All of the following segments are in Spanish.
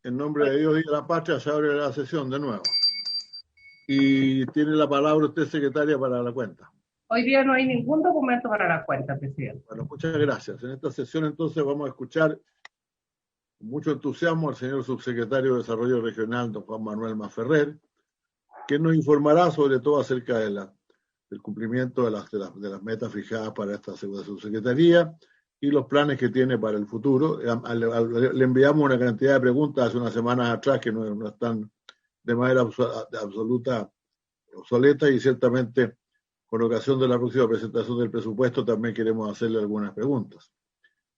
En nombre de Dios y de la patria se abre la sesión de nuevo. Y tiene la palabra usted, secretaria, para la cuenta. Hoy día no hay ningún documento para la cuenta, presidente. Bueno, muchas gracias. En esta sesión entonces vamos a escuchar con mucho entusiasmo al señor subsecretario de Desarrollo Regional, don Juan Manuel Masferrer, que nos informará sobre todo acerca del cumplimiento de las metas fijadas para esta segunda subsecretaría y los planes que tiene para el futuro. Le enviamos una cantidad de preguntas hace unas semanas atrás que no están de manera absoluta obsoleta, y ciertamente con ocasión de la próxima presentación del presupuesto también queremos hacerle algunas preguntas.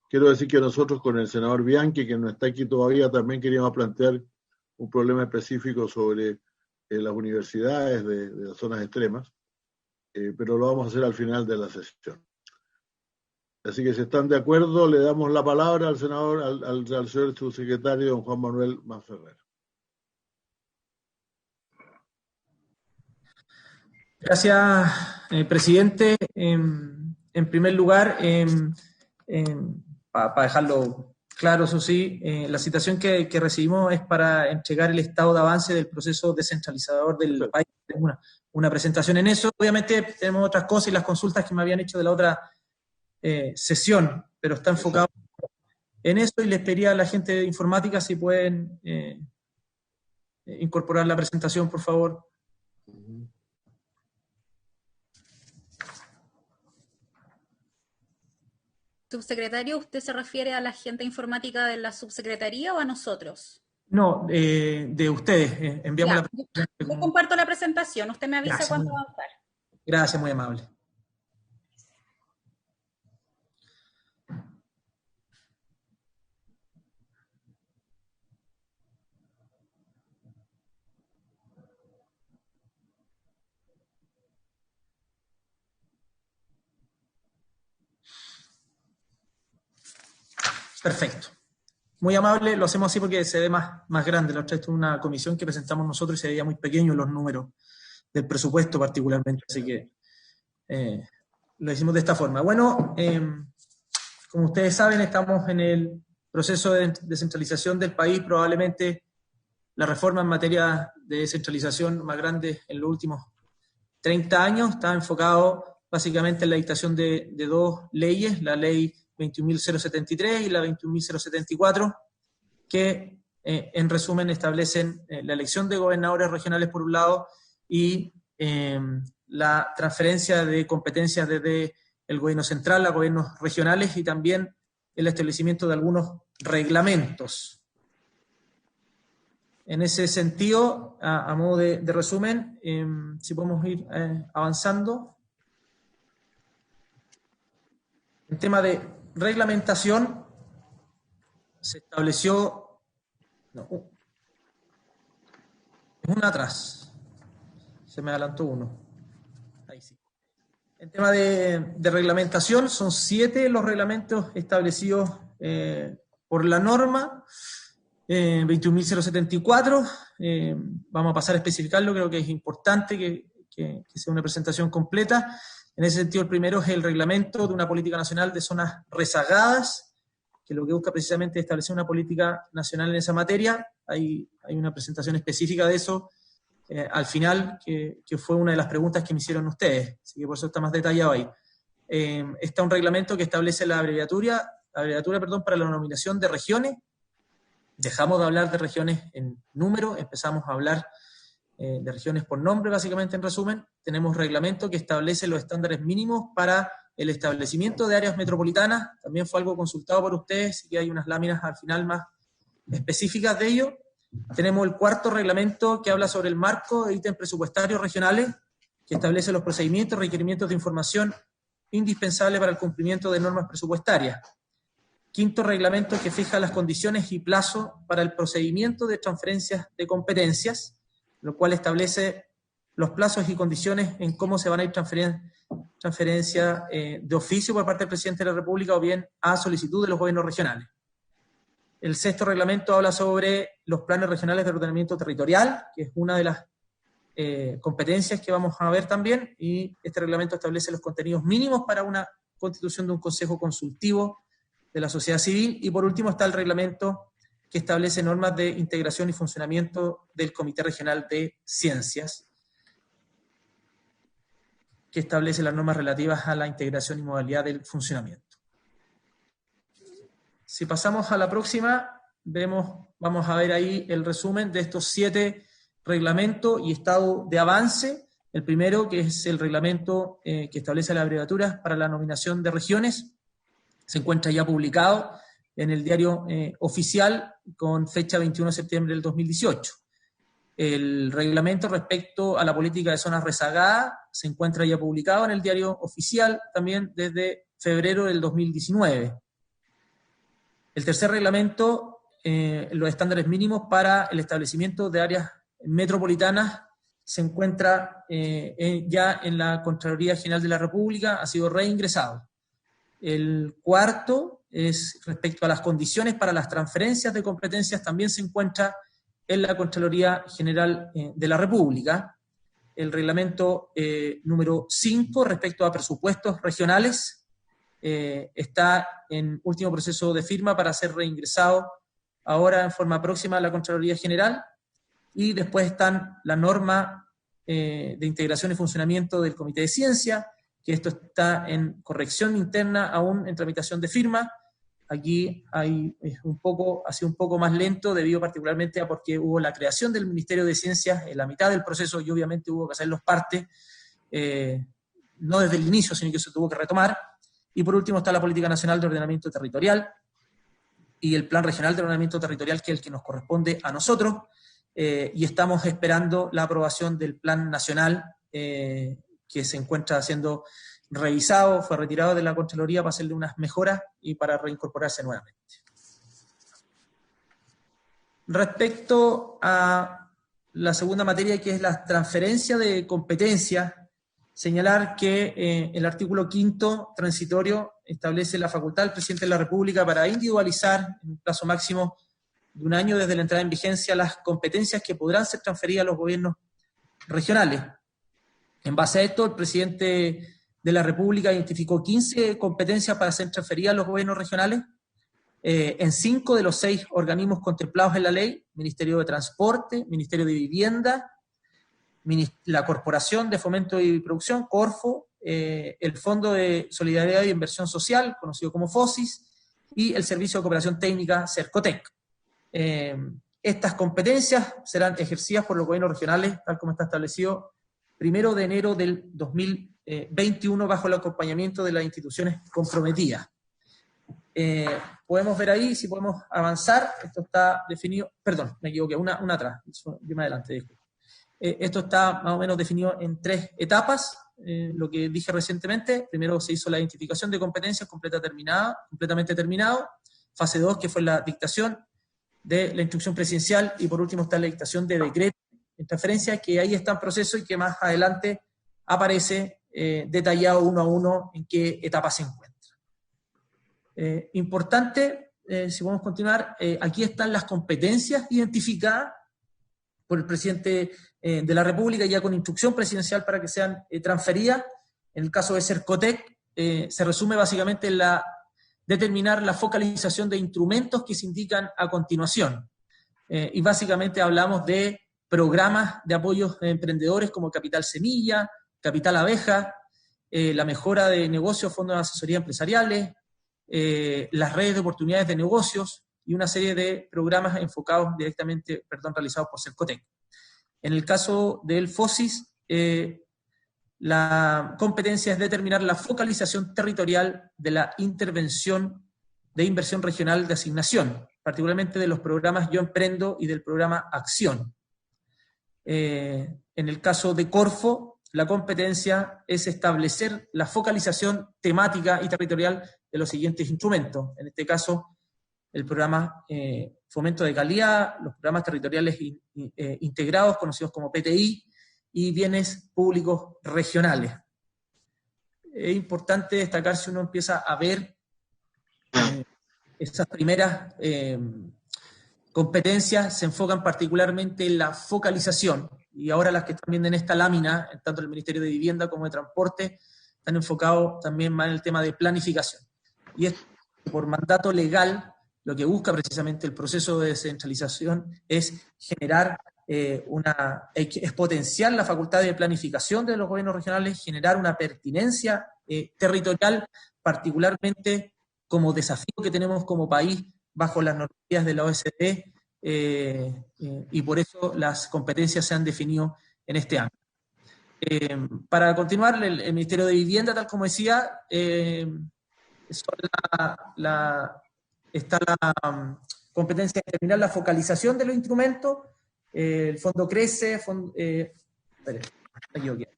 Quiero decir que nosotros con el senador Bianchi, que no está aquí todavía, también queríamos plantear un problema específico sobre las universidades de las zonas extremas, pero lo vamos a hacer al final de la sesión. Así que si están de acuerdo, le damos la palabra al senador, al señor subsecretario, don Juan Manuel Masferrer. Gracias, presidente. En primer lugar, para dejarlo claro, eso sí, la citación que recibimos es para entregar el estado de avance del proceso descentralizador del país. Tenemos una presentación en eso. Obviamente tenemos otras cosas y las consultas que me habían hecho de la otra sesión, pero está enfocado en eso, y les pediría a la gente de informática si pueden incorporar la presentación, por favor. Subsecretario, ¿usted se refiere a la gente informática de la subsecretaría o a nosotros? No, de ustedes. Enviamos la presentación. Yo comparto la presentación, usted me avisa cuándo va a avanzar. Gracias, muy amable. Perfecto. Muy amable, lo hacemos así porque se ve más grande. La otra vez es una comisión que presentamos nosotros y se veía muy pequeño los números del presupuesto particularmente, así que lo hicimos de esta forma. Bueno, como ustedes saben, estamos en el proceso de descentralización del país, probablemente la reforma en materia de descentralización más grande en los últimos 30 años. Está enfocado básicamente en la dictación de dos leyes, la ley 21.073 y la 21.074, que en resumen establecen la elección de gobernadores regionales por un lado y la transferencia de competencias desde el gobierno central a gobiernos regionales, y también el establecimiento de algunos reglamentos. En ese sentido, a modo de resumen, si podemos ir avanzando. En tema de reglamentación, se estableció... No, una atrás. Se me adelantó uno. Ahí sí. En tema de reglamentación, son 7 los reglamentos establecidos por la norma 21.074. Vamos a pasar a especificarlo, creo que es importante que sea una presentación completa. En ese sentido, el primero es el reglamento de una política nacional de zonas rezagadas, que lo que busca precisamente es establecer una política nacional en esa materia. Hay una presentación específica de eso al final, que fue una de las preguntas que me hicieron ustedes, así que por eso está más detallado ahí. Está un reglamento que establece la abreviatura para la denominación de regiones. Dejamos de hablar de regiones en número, empezamos a hablar de regiones por nombre, básicamente, en resumen. Tenemos reglamento que establece los estándares mínimos para el establecimiento de áreas metropolitanas. También fue algo consultado por ustedes, y hay unas láminas al final más específicas de ello. Tenemos el cuarto reglamento, que habla sobre el marco de ítems presupuestarios regionales, que establece los procedimientos y requerimientos de información indispensables para el cumplimiento de normas presupuestarias. Quinto reglamento, que fija las condiciones y plazos para el procedimiento de transferencias de competencias, lo cual establece los plazos y condiciones en cómo se van a ir transferencias de oficio por parte del presidente de la República o bien a solicitud de los gobiernos regionales. El sexto reglamento habla sobre los planes regionales de ordenamiento territorial, que es una de las competencias que vamos a ver también, y este reglamento establece los contenidos mínimos para una constitución de un consejo consultivo de la sociedad civil. Y por último está el reglamento que establece normas de integración y funcionamiento del Comité Regional de Ciencias, que establece las normas relativas a la integración y modalidad del funcionamiento. Si pasamos a la próxima, vamos a ver ahí el resumen de estos 7 reglamentos y estado de avance. El primero, que es el reglamento que establece las abreviaturas para la nominación de regiones, se encuentra ya publicado en el diario oficial con fecha 21 de septiembre del 2018. El reglamento respecto a la política de zonas rezagadas se encuentra ya publicado en el diario oficial también desde febrero del 2019. El tercer reglamento, los estándares mínimos para el establecimiento de áreas metropolitanas, se encuentra ya en la Contraloría General de la República, ha sido reingresado. El cuarto es respecto a las condiciones para las transferencias de competencias, también se encuentra en la Contraloría General de la República. El reglamento número 5 respecto a presupuestos regionales está en último proceso de firma para ser reingresado ahora en forma próxima a la Contraloría General. Y después están la norma de integración y funcionamiento del Comité de Ciencia, que esto está en corrección interna, aún en tramitación de firma. Aquí ha sido un poco más lento, debido particularmente a porque hubo la creación del Ministerio de Ciencias en la mitad del proceso y obviamente hubo que hacerlos parte, no desde el inicio, sino que se tuvo que retomar. Y por último está la Política Nacional de Ordenamiento Territorial y el Plan Regional de Ordenamiento Territorial, que es el que nos corresponde a nosotros. Y estamos esperando la aprobación del Plan Nacional que se encuentra siendo revisado, fue retirado de la Contraloría para hacerle unas mejoras y para reincorporarse nuevamente. Respecto a la segunda materia, que es la transferencia de competencias, señalar que el artículo 5º transitorio establece la facultad del presidente de la República para individualizar en un plazo máximo de 1 año desde la entrada en vigencia las competencias que podrán ser transferidas a los gobiernos regionales. En base a esto, el presidente de la República identificó 15 competencias para ser transferidas a los gobiernos regionales, en 5 de los 6 organismos contemplados en la ley: Ministerio de Transporte, Ministerio de Vivienda, la Corporación de Fomento y Producción, Corfo, el Fondo de Solidaridad y Inversión Social, conocido como FOSIS, y el Servicio de Cooperación Técnica, Cercotec. Estas competencias serán ejercidas por los gobiernos regionales, tal como está establecido, 1 de enero del 2021, bajo el acompañamiento de las instituciones comprometidas. Podemos ver ahí, si podemos avanzar, esto está definido, perdón, me equivoqué, una atrás, yo me adelanté, disculpe. Esto está más o menos definido en 3 etapas, lo que dije recientemente. Primero se hizo la identificación de competencias completamente terminado. Fase 2, que fue la dictación de la instrucción presidencial, y por último está la dictación de decreto en transferencia, que ahí está en proceso y que más adelante aparece detallado uno a uno en qué etapa se encuentra. Importante, si podemos continuar, aquí están las competencias identificadas por el presidente de la República, ya con instrucción presidencial para que sean transferidas. En el caso de Cercotec, se resume básicamente en determinar la focalización de instrumentos que se indican a continuación. Y básicamente hablamos de programas de apoyos a emprendedores como Capital Semilla, Capital Abeja, la mejora de negocios, fondos de asesoría empresariales, las redes de oportunidades de negocios y una serie de programas enfocados directamente, realizados por Cercotec. En el caso del FOSIS, la competencia es determinar la focalización territorial de la intervención de inversión regional de asignación, particularmente de los programas Yo Emprendo y del programa Acción. En el caso de Corfo, la competencia es establecer la focalización temática y territorial de los siguientes instrumentos. En este caso, el programa Fomento de Calidad, los programas territoriales integrados, conocidos como PTI, y bienes públicos regionales. Es importante destacar, si uno empieza a ver esas primeras competencias, se enfocan particularmente en la focalización, y ahora las que están viendo en esta lámina, tanto el Ministerio de Vivienda como de Transporte, están enfocados también más en el tema de planificación. Y esto, por mandato legal, lo que busca precisamente el proceso de descentralización es generar es potenciar la facultad de planificación de los gobiernos regionales, generar una pertinencia territorial, particularmente como desafío que tenemos como país bajo las normativas de la OECD, y por eso las competencias se han definido en este ámbito. Para continuar, el Ministerio de Vivienda, tal como decía, está la competencia de determinar la focalización de los instrumentos, el fondo crece,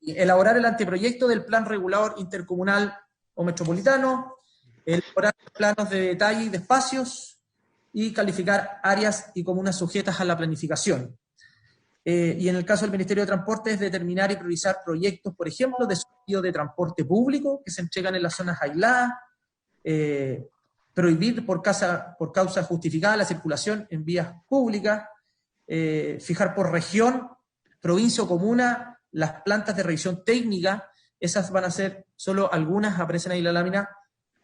elaborar el anteproyecto del plan regulador intercomunal o metropolitano, elaborar planos de detalle y de espacios y calificar áreas y comunas sujetas a la planificación. Y en el caso del Ministerio de Transporte es determinar y priorizar proyectos, por ejemplo, de subsidio de transporte público que se entregan en las zonas aisladas, prohibir por causa justificada la circulación en vías públicas, fijar por región, provincia o comuna las plantas de revisión técnica. Esas van a ser solo algunas, aparecen ahí en la lámina,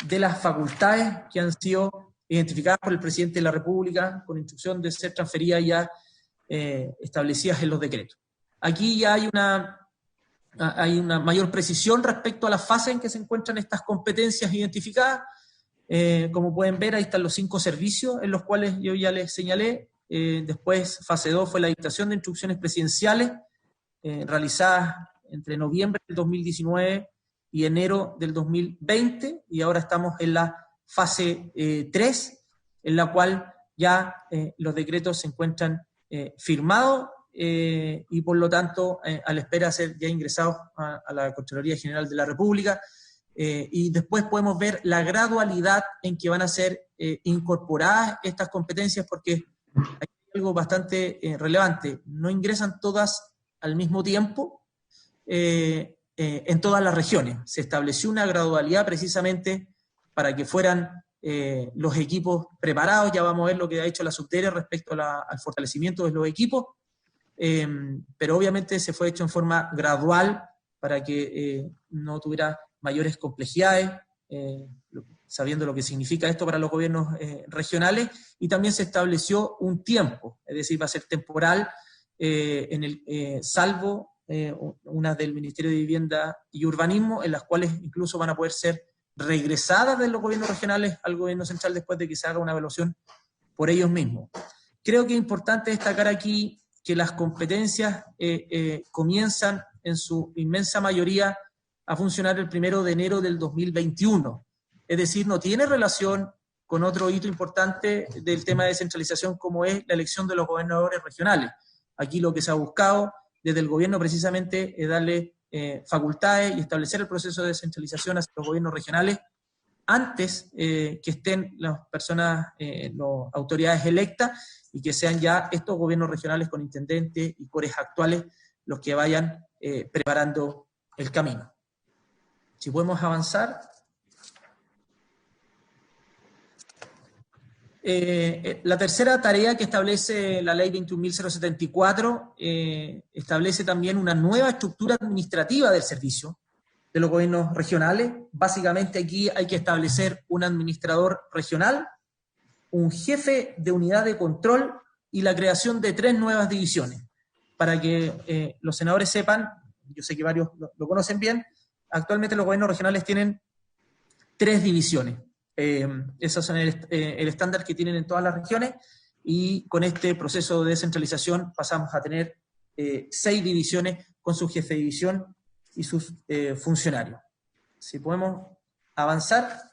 de las facultades que han sido identificadas por el presidente de la República con instrucción de ser transferidas ya establecidas en los decretos. Aquí ya hay una mayor precisión respecto a la fase en que se encuentran estas competencias identificadas. Como pueden ver, ahí están los 5 servicios en los cuales yo ya les señalé. Después, fase 2 fue la dictación de instrucciones presidenciales realizadas entre noviembre del 2019 y enero del 2020, y ahora estamos en la fase 3, en la cual ya los decretos se encuentran firmados y por lo tanto a la espera de ser ya ingresados a la Contraloría General de la República. Y después podemos ver la gradualidad en que van a ser incorporadas estas competencias, porque hay algo bastante relevante. No ingresan todas al mismo tiempo en todas las regiones. Se estableció una gradualidad precisamente para que fueran los equipos preparados. Ya vamos a ver lo que ha hecho la Subdere respecto al fortalecimiento de los equipos, pero obviamente se fue hecho en forma gradual para que no tuviera mayores complejidades, sabiendo lo que significa esto para los gobiernos regionales, y también se estableció un tiempo, es decir, va a ser temporal, salvo unas del Ministerio de Vivienda y Urbanismo, en las cuales incluso van a poder ser regresadas de los gobiernos regionales al gobierno central después de que se haga una evaluación por ellos mismos. Creo que es importante destacar aquí que las competencias comienzan en su inmensa mayoría a funcionar el 1 de enero del 2021. Es decir, no tiene relación con otro hito importante del tema de descentralización como es la elección de los gobernadores regionales. Aquí lo que se ha buscado desde el gobierno precisamente es darle facultades y establecer el proceso de descentralización hacia los gobiernos regionales antes que estén las personas, las autoridades electas, y que sean ya estos gobiernos regionales con intendentes y cores actuales los que vayan preparando el camino. Si podemos avanzar. La tercera tarea que establece la ley 21.074 establece también una nueva estructura administrativa del servicio de los gobiernos regionales. Básicamente aquí hay que establecer un administrador regional, un jefe de unidad de control y la creación de 3 nuevas divisiones. Para que los senadores sepan, yo sé que varios lo conocen bien, actualmente los gobiernos regionales tienen 3 divisiones. Esos son el estándar que tienen en todas las regiones, y con este proceso de descentralización pasamos a tener 6 divisiones con su jefe de división y sus funcionarios. Si podemos avanzar,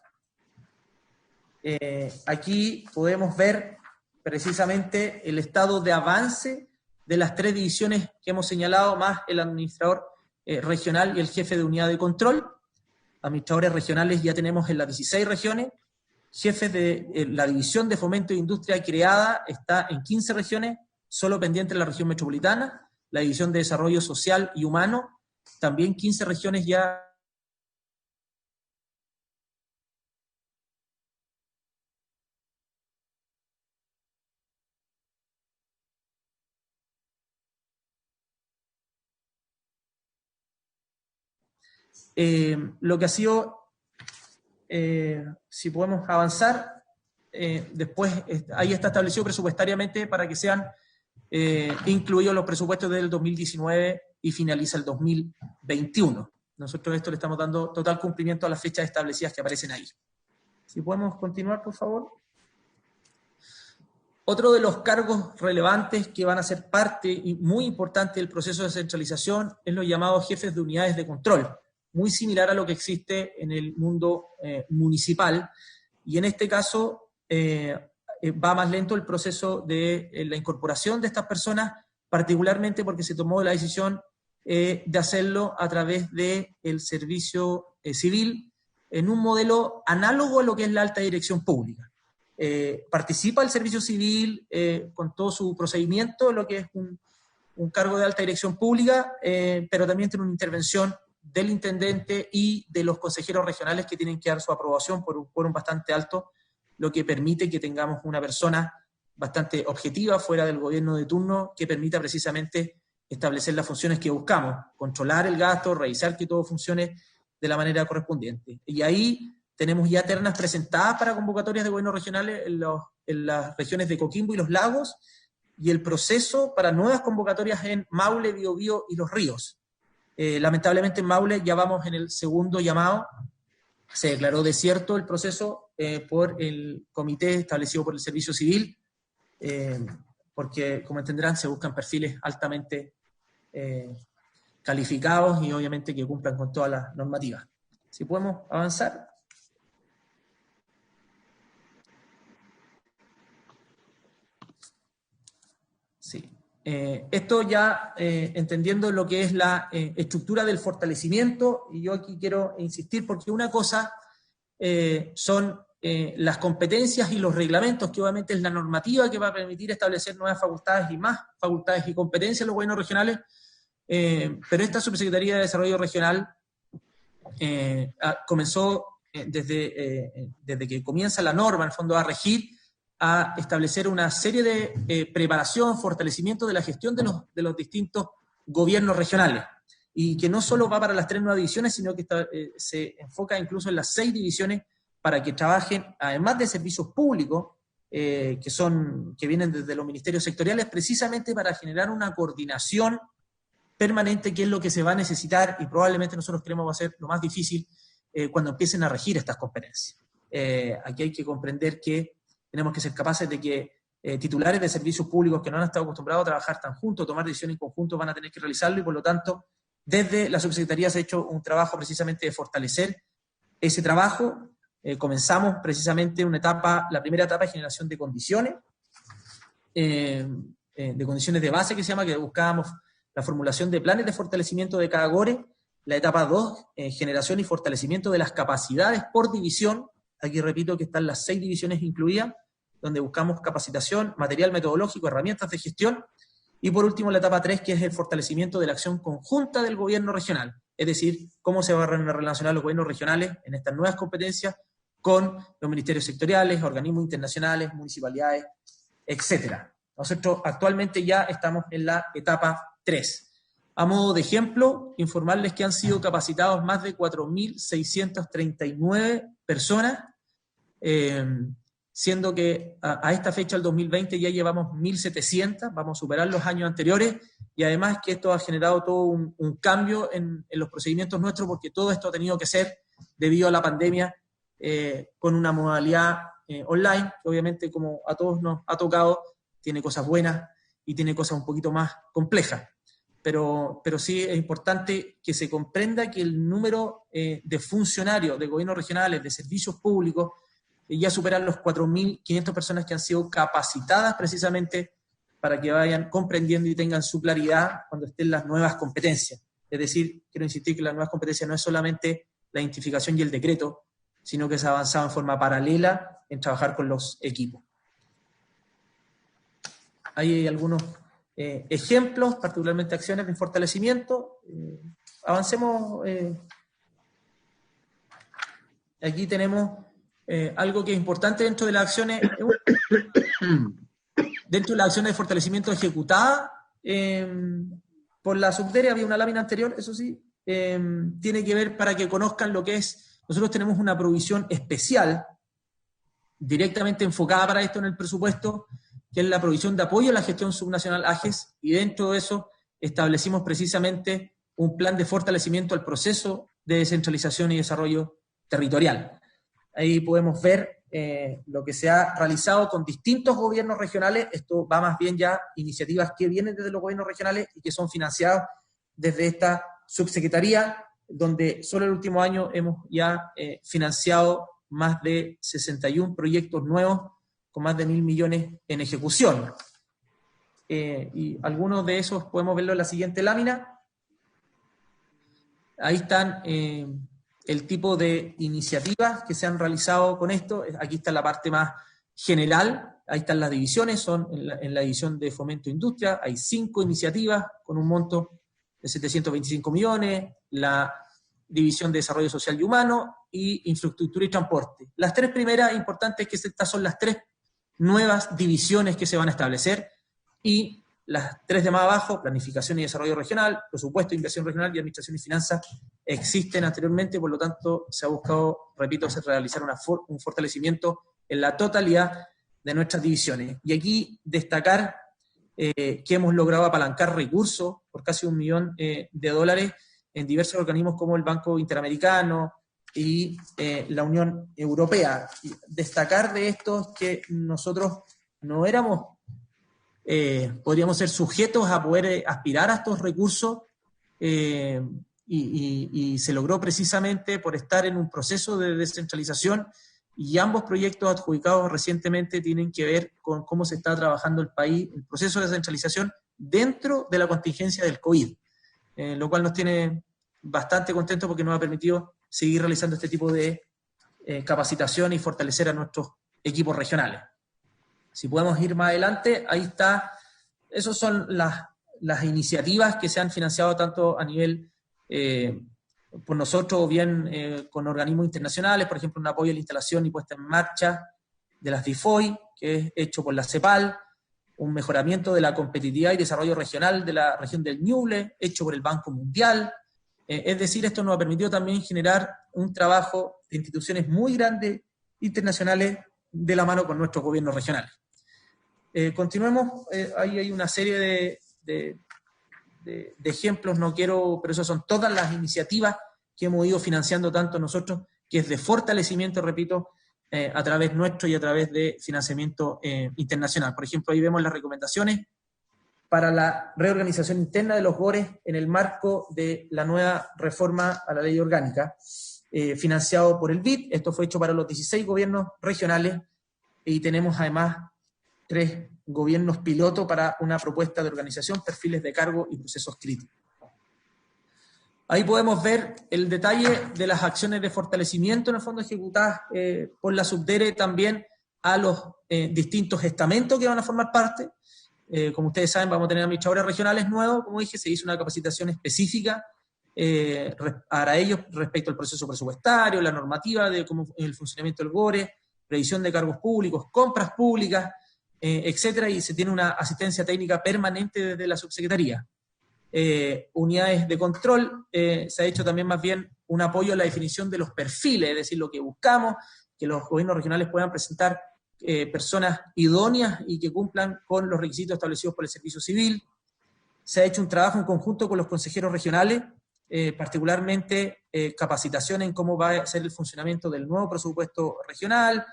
aquí podemos ver precisamente el estado de avance de las 3 divisiones que hemos señalado, más el administrador regional y el jefe de unidad de control. Administradores regionales ya tenemos en las 16 regiones, jefes de la división de fomento de industria creada está en 15 regiones, solo pendiente en la región metropolitana, la división de desarrollo social y humano, también 15 regiones ya. Lo que ha sido, si podemos avanzar, después ahí está establecido presupuestariamente para que sean incluidos los presupuestos del 2019 y finaliza el 2021. Nosotros esto le estamos dando total cumplimiento a las fechas establecidas que aparecen ahí. Si podemos continuar, por favor. Otro de los cargos relevantes que van a ser parte y muy importante del proceso de descentralización es los llamados jefes de unidades de control, muy similar a lo que existe en el mundo municipal, y en este caso va más lento el proceso de la incorporación de estas personas, particularmente porque se tomó la decisión de hacerlo a través del servicio civil en un modelo análogo a lo que es la alta dirección pública. Participa el servicio civil con todo su procedimiento, lo que es un cargo de alta dirección pública, pero también tiene una intervención del intendente y de los consejeros regionales que tienen que dar su aprobación por un quórum bastante alto, lo que permite que tengamos una persona bastante objetiva fuera del gobierno de turno que permita precisamente establecer las funciones que buscamos, controlar el gasto, revisar que todo funcione de la manera correspondiente. Y ahí tenemos ya ternas presentadas para convocatorias de gobiernos regionales en las regiones de Coquimbo y Los Lagos, y el proceso para nuevas convocatorias en Maule, Biobío y Los Ríos. Lamentablemente en Maule ya vamos en el segundo llamado. Se declaró desierto el proceso por el comité establecido por el Servicio Civil, porque, como entenderán, se buscan perfiles altamente calificados y obviamente que cumplan con todas las normativas. Si podemos avanzar. Sí. Esto ya entendiendo lo que es la estructura del fortalecimiento, y yo aquí quiero insistir porque una cosa son las competencias y los reglamentos, que obviamente es la normativa que va a permitir establecer nuevas facultades y más facultades y competencias en los gobiernos regionales, pero esta Subsecretaría de Desarrollo Regional comenzó desde que comienza la norma, en el fondo, a regir, a establecer una serie de preparación, fortalecimiento de la gestión de los distintos gobiernos regionales, y que no solo va para las 3 nuevas divisiones, sino que se enfoca incluso en las 6 divisiones para que trabajen, además de servicios públicos, que vienen desde los ministerios sectoriales, precisamente para generar una coordinación permanente, que es lo que se va a necesitar, y probablemente nosotros creemos va a ser lo más difícil cuando empiecen a regir estas competencias. Aquí hay que comprender que tenemos que ser capaces de que titulares de servicios públicos que no han estado acostumbrados a trabajar tan juntos, tomar decisiones en conjunto, van a tener que realizarlo, y por lo tanto, desde la subsecretaría se ha hecho un trabajo precisamente de fortalecer ese trabajo. Comenzamos precisamente la primera etapa de generación de condiciones de base, que se llama, que buscábamos la formulación de planes de fortalecimiento de cada GORE. La etapa 2, generación y fortalecimiento de las capacidades por división. Aquí repito que están las 6 divisiones incluidas, donde buscamos capacitación, material metodológico, herramientas de gestión. Y por último, la etapa 3, que es el fortalecimiento de la acción conjunta del gobierno regional. Es decir, cómo se van a relacionar los gobiernos regionales en estas nuevas competencias con los ministerios sectoriales, organismos internacionales, municipalidades, etc. Nosotros actualmente ya estamos en la etapa 3. A modo de ejemplo, informarles que han sido capacitados más de 4.639 personas, siendo que a esta fecha, el 2020, ya llevamos 1.700, vamos a superar los años anteriores, y además que esto ha generado todo un cambio en los procedimientos nuestros, porque todo esto ha tenido que ser debido a la pandemia, con una modalidad online, que obviamente, como a todos nos ha tocado, tiene cosas buenas y tiene cosas un poquito más complejas. Pero sí es importante que se comprenda que el número de funcionarios de gobiernos regionales, de servicios públicos, ya superan los 4.500 personas que han sido capacitadas precisamente para que vayan comprendiendo y tengan su claridad cuando estén las nuevas competencias. Es decir, quiero insistir que las nuevas competencias no es solamente la identificación y el decreto, sino que se ha avanzado en forma paralela en trabajar con los equipos. Hay algunos ejemplos, particularmente acciones de fortalecimiento. Avancemos. Aquí tenemos algo que es importante dentro de las acciones, de fortalecimiento ejecutada por la subdere. Había una lámina anterior, eso sí, tiene que ver para que conozcan lo que es. Nosotros tenemos una provisión especial directamente enfocada para esto en el presupuesto, que es la provisión de apoyo a la gestión subnacional AGES, y dentro de eso establecimos precisamente un plan de fortalecimiento al proceso de descentralización y desarrollo territorial. Ahí podemos ver lo que se ha realizado con distintos gobiernos regionales. Esto va más bien ya iniciativas que vienen desde los gobiernos regionales y que son financiadas desde esta subsecretaría, donde solo el último año hemos ya financiado más de 61 proyectos nuevos con más de 1.000 millones en ejecución. Y algunos de esos podemos verlo en la siguiente lámina. Ahí están el tipo de iniciativas que se han realizado con esto. Aquí está la parte más general, ahí están las divisiones, son en la división de Fomento e Industria, hay 5 iniciativas con un monto de 725 millones, la División de Desarrollo Social y Humano y Infraestructura y Transporte. Las 3 primeras, importantes, que estas son las 3 nuevas divisiones que se van a establecer, y las 3 de más abajo, Planificación y Desarrollo Regional, Presupuesto, Inversión Regional y Administración y Finanzas, existen anteriormente, por lo tanto se ha buscado, repito, realizar un fortalecimiento en la totalidad de nuestras divisiones. Y aquí destacar que hemos logrado apalancar recursos por casi $1 millón de dólares en diversos organismos como el Banco Interamericano y la Unión Europea. Y destacar de esto que nosotros no éramos, podríamos ser sujetos a poder aspirar a estos recursos, y se logró precisamente por estar en un proceso de descentralización, y ambos proyectos adjudicados recientemente tienen que ver con cómo se está trabajando el país, el proceso de descentralización dentro de la contingencia del COVID, lo cual nos tiene bastante contentos porque nos ha permitido seguir realizando este tipo de capacitación y fortalecer a nuestros equipos regionales. Si podemos ir más adelante, ahí está, esas son las iniciativas que se han financiado tanto a nivel por nosotros o bien con organismos internacionales, por ejemplo, un apoyo a la instalación y puesta en marcha de las DIFOI, que es hecho por la CEPAL, un mejoramiento de la competitividad y desarrollo regional de la región del Ñuble, hecho por el Banco Mundial. Es decir, esto nos ha permitido también generar un trabajo de instituciones muy grandes, internacionales, de la mano con nuestros gobiernos regionales. Continuemos, ahí hay una serie de ejemplos, no quiero, pero esas son todas las iniciativas que hemos ido financiando tanto nosotros, que es de fortalecimiento, repito, a través nuestro y a través de financiamiento internacional. Por ejemplo, ahí vemos las recomendaciones para la reorganización interna de los GORES en el marco de la nueva reforma a la ley orgánica, financiado por el BID. Esto fue hecho para los 16 gobiernos regionales, y tenemos además 3 gobiernos piloto para una propuesta de organización, perfiles de cargo y procesos críticos. Ahí podemos ver el detalle de las acciones de fortalecimiento en el fondo ejecutadas por la Subdere también a los distintos estamentos que van a formar parte. Como ustedes saben, vamos a tener administradores regionales nuevos. Como dije, se hizo una capacitación específica para ellos respecto al proceso presupuestario, la normativa de cómo el funcionamiento del GORE, previsión de cargos públicos, compras públicas, etcétera, y se tiene una asistencia técnica permanente desde la subsecretaría. Unidades de control, se ha hecho también más bien un apoyo a la definición de los perfiles, es decir, lo que buscamos, que los gobiernos regionales puedan presentar personas idóneas y que cumplan con los requisitos establecidos por el Servicio Civil. Se ha hecho un trabajo en conjunto con los consejeros regionales, particularmente capacitación en cómo va a ser el funcionamiento del nuevo presupuesto regional,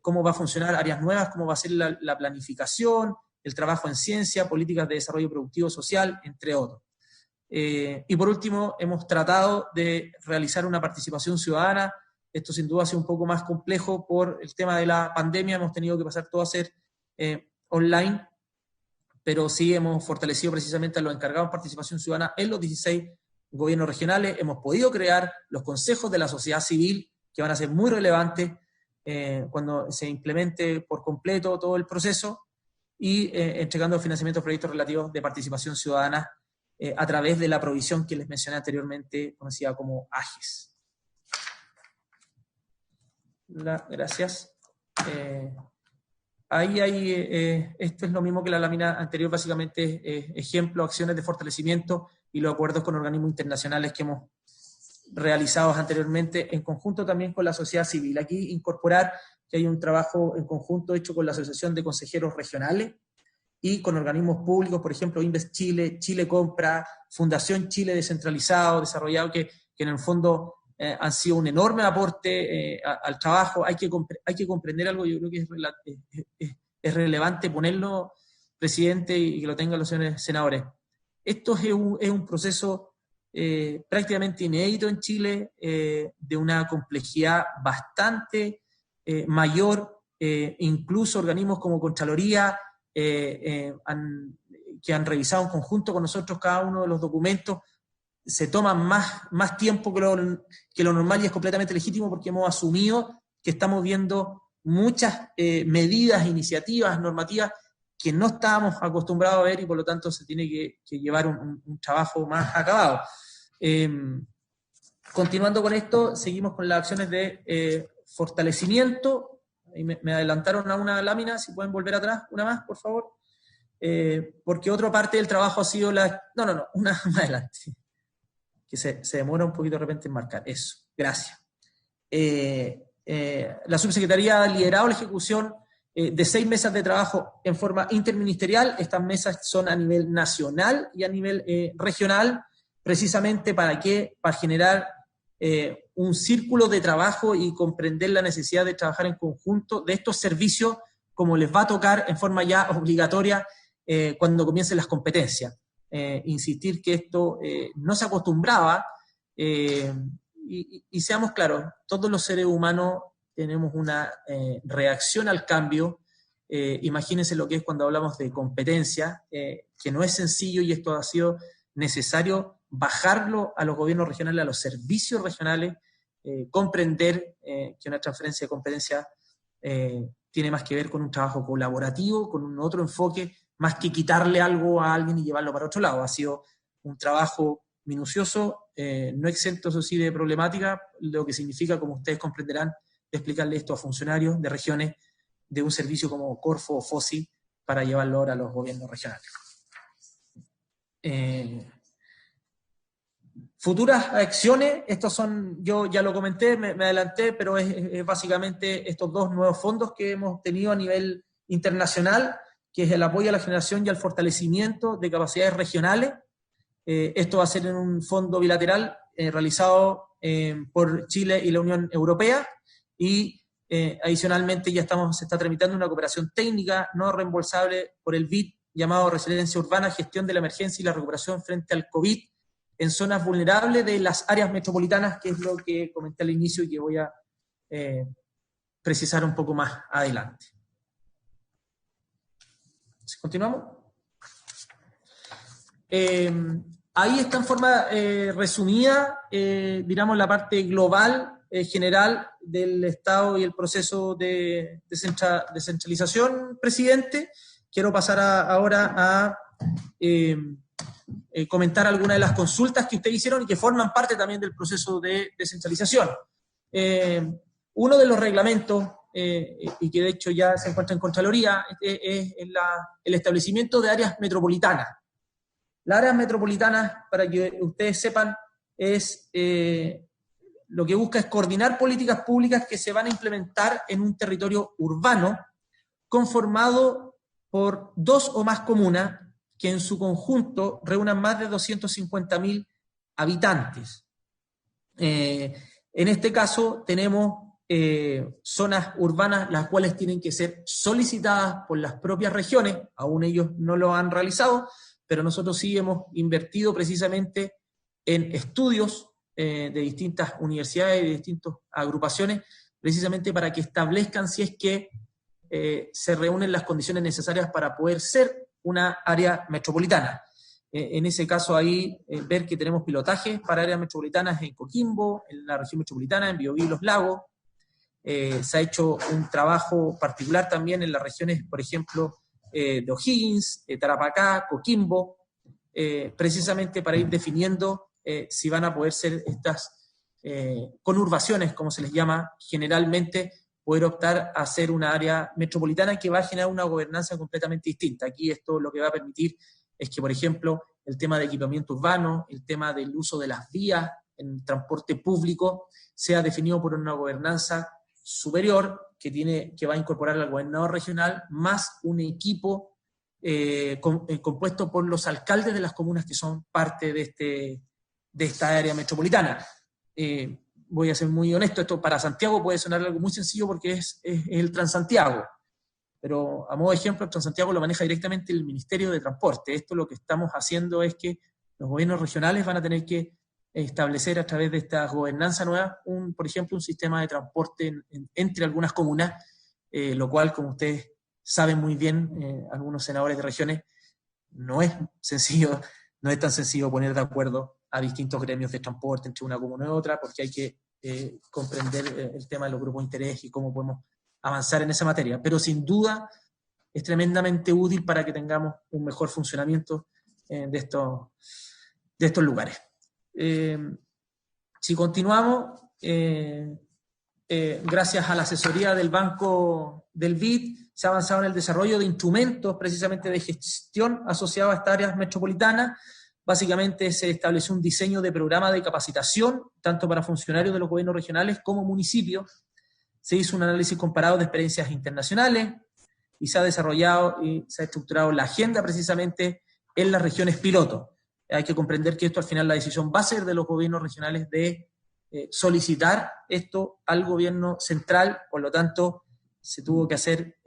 cómo va a funcionar áreas nuevas, cómo va a ser la planificación, el trabajo en ciencia, políticas de desarrollo productivo social, entre otros. Y por último, hemos tratado de realizar una participación ciudadana. Esto sin duda ha sido un poco más complejo por el tema de la pandemia, hemos tenido que pasar todo a ser online, pero sí hemos fortalecido precisamente a los encargados de participación ciudadana en los 16 gobiernos regionales. Hemos podido crear los consejos de la sociedad civil, que van a ser muy relevantes cuando se implemente por completo todo el proceso, y entregando financiamiento a proyectos relativos de participación ciudadana a través de la provisión que les mencioné anteriormente, conocida como AGES. Gracias. Ahí hay, esto es lo mismo que la lámina anterior, básicamente ejemplo, acciones de fortalecimiento y los acuerdos con organismos internacionales que hemos realizados anteriormente en conjunto también con la sociedad civil. Aquí incorporar que hay un trabajo en conjunto hecho con la Asociación de Consejeros Regionales y con organismos públicos, por ejemplo, Invest Chile, Chile Compra, Fundación Chile Descentralizado, Desarrollado, que en el fondo han sido un enorme aporte al trabajo. Hay que comprender algo, yo creo que es relevante ponerlo, presidente, y que lo tengan los señores senadores. Esto es un proceso prácticamente inédito en Chile, de una complejidad bastante mayor, incluso organismos como Contraloría, que han revisado en conjunto con nosotros cada uno de los documentos, se toman más tiempo que lo normal, y es completamente legítimo porque hemos asumido que estamos viendo muchas medidas, iniciativas, normativas que no estábamos acostumbrados a ver, y por lo tanto se tiene que llevar un trabajo más acabado. Continuando con esto, seguimos con las acciones de fortalecimiento. Ahí me adelantaron a una lámina, si pueden volver atrás, una más, por favor. Porque otra parte del trabajo ha sido una más adelante, que se demora un poquito de repente en marcar. Eso, gracias. La subsecretaría ha liderado la ejecución de 6 mesas de trabajo en forma interministerial. Estas mesas son a nivel nacional y a nivel regional, precisamente para generar un círculo de trabajo y comprender la necesidad de trabajar en conjunto de estos servicios, como les va a tocar en forma ya obligatoria cuando comiencen las competencias. Insistir que esto no se acostumbraba, y seamos claros, todos los seres humanos tenemos una reacción al cambio. Imagínense lo que es cuando hablamos de competencia, que no es sencillo, y esto ha sido necesario bajarlo a los gobiernos regionales, a los servicios regionales, comprender que una transferencia de competencia tiene más que ver con un trabajo colaborativo, con un otro enfoque, más que quitarle algo a alguien y llevarlo para otro lado. Ha sido un trabajo minucioso, no exento, eso sí, de problemática, lo que significa, como ustedes comprenderán, explicarle esto a funcionarios de regiones de un servicio como Corfo o FOSI para llevarlo ahora a los gobiernos regionales. Futuras acciones, estos son, yo ya lo comenté, me adelanté, pero es básicamente estos 2 nuevos fondos que hemos tenido a nivel internacional, que es el apoyo a la generación y al fortalecimiento de capacidades regionales. Esto va a ser en un fondo bilateral realizado por Chile y la Unión Europea, y adicionalmente se está tramitando una cooperación técnica no reembolsable por el BID llamado Resiliencia Urbana, Gestión de la Emergencia y la Recuperación frente al COVID en zonas vulnerables de las áreas metropolitanas, que es lo que comenté al inicio y que voy a precisar un poco más adelante. ¿Continuamos? Ahí está en forma resumida, digamos, la parte global, general del Estado y el proceso de descentralización, presidente. Quiero pasar ahora a comentar algunas de las consultas que ustedes hicieron y que forman parte también del proceso de descentralización. Uno de los reglamentos, y que de hecho ya se encuentra en Contraloría, es el establecimiento de áreas metropolitanas. Las áreas metropolitanas, para que ustedes sepan, lo que busca es coordinar políticas públicas que se van a implementar en un territorio urbano conformado por 2 o más comunas que en su conjunto reúnan más de 250.000 habitantes. En este caso tenemos zonas urbanas las cuales tienen que ser solicitadas por las propias regiones, aún ellos no lo han realizado, pero nosotros sí hemos invertido precisamente en estudios de distintas universidades y de distintas agrupaciones, precisamente para que establezcan si es que se reúnen las condiciones necesarias para poder ser una área metropolitana. En ese caso ahí ver que tenemos pilotajes para áreas metropolitanas en Coquimbo, en la región metropolitana, en Biobío y Los Lagos. Se ha hecho un trabajo particular también en las regiones, por ejemplo, de O'Higgins, Tarapacá, Coquimbo, precisamente para ir definiendo si van a poder ser estas conurbaciones, como se les llama generalmente, poder optar a ser una área metropolitana que va a generar una gobernanza completamente distinta. Aquí esto lo que va a permitir es que, por ejemplo, el tema de equipamiento urbano, el tema del uso de las vías en transporte público, sea definido por una gobernanza superior que va a incorporar al gobernador regional más un equipo compuesto por los alcaldes de las comunas que son parte de esta área metropolitana. Voy a ser muy honesto, esto para Santiago puede sonar algo muy sencillo porque es el Transantiago, pero a modo de ejemplo, el Transantiago lo maneja directamente el Ministerio de Transporte. Esto lo que estamos haciendo es que los gobiernos regionales van a tener que establecer a través de esta gobernanza nueva, por ejemplo, un sistema de transporte entre algunas comunas, lo cual, como ustedes saben muy bien, algunos senadores de regiones, no es tan sencillo poner de acuerdo a distintos gremios de transporte entre una comuna y otra, porque hay que comprender el tema de los grupos de interés y cómo podemos avanzar en esa materia. Pero sin duda es tremendamente útil para que tengamos un mejor funcionamiento de estos lugares. Si continuamos, gracias a la asesoría del Banco del BID, se ha avanzado en el desarrollo de instrumentos precisamente de gestión asociados a estas áreas metropolitanas. Básicamente se estableció un diseño de programa de capacitación, tanto para funcionarios de los gobiernos regionales como municipios. Se hizo un análisis comparado de experiencias internacionales y se ha desarrollado y se ha estructurado la agenda precisamente en las regiones piloto. Hay que comprender que esto al final la decisión va a ser de los gobiernos regionales de solicitar esto al gobierno central, por lo tanto se tuvo que hacer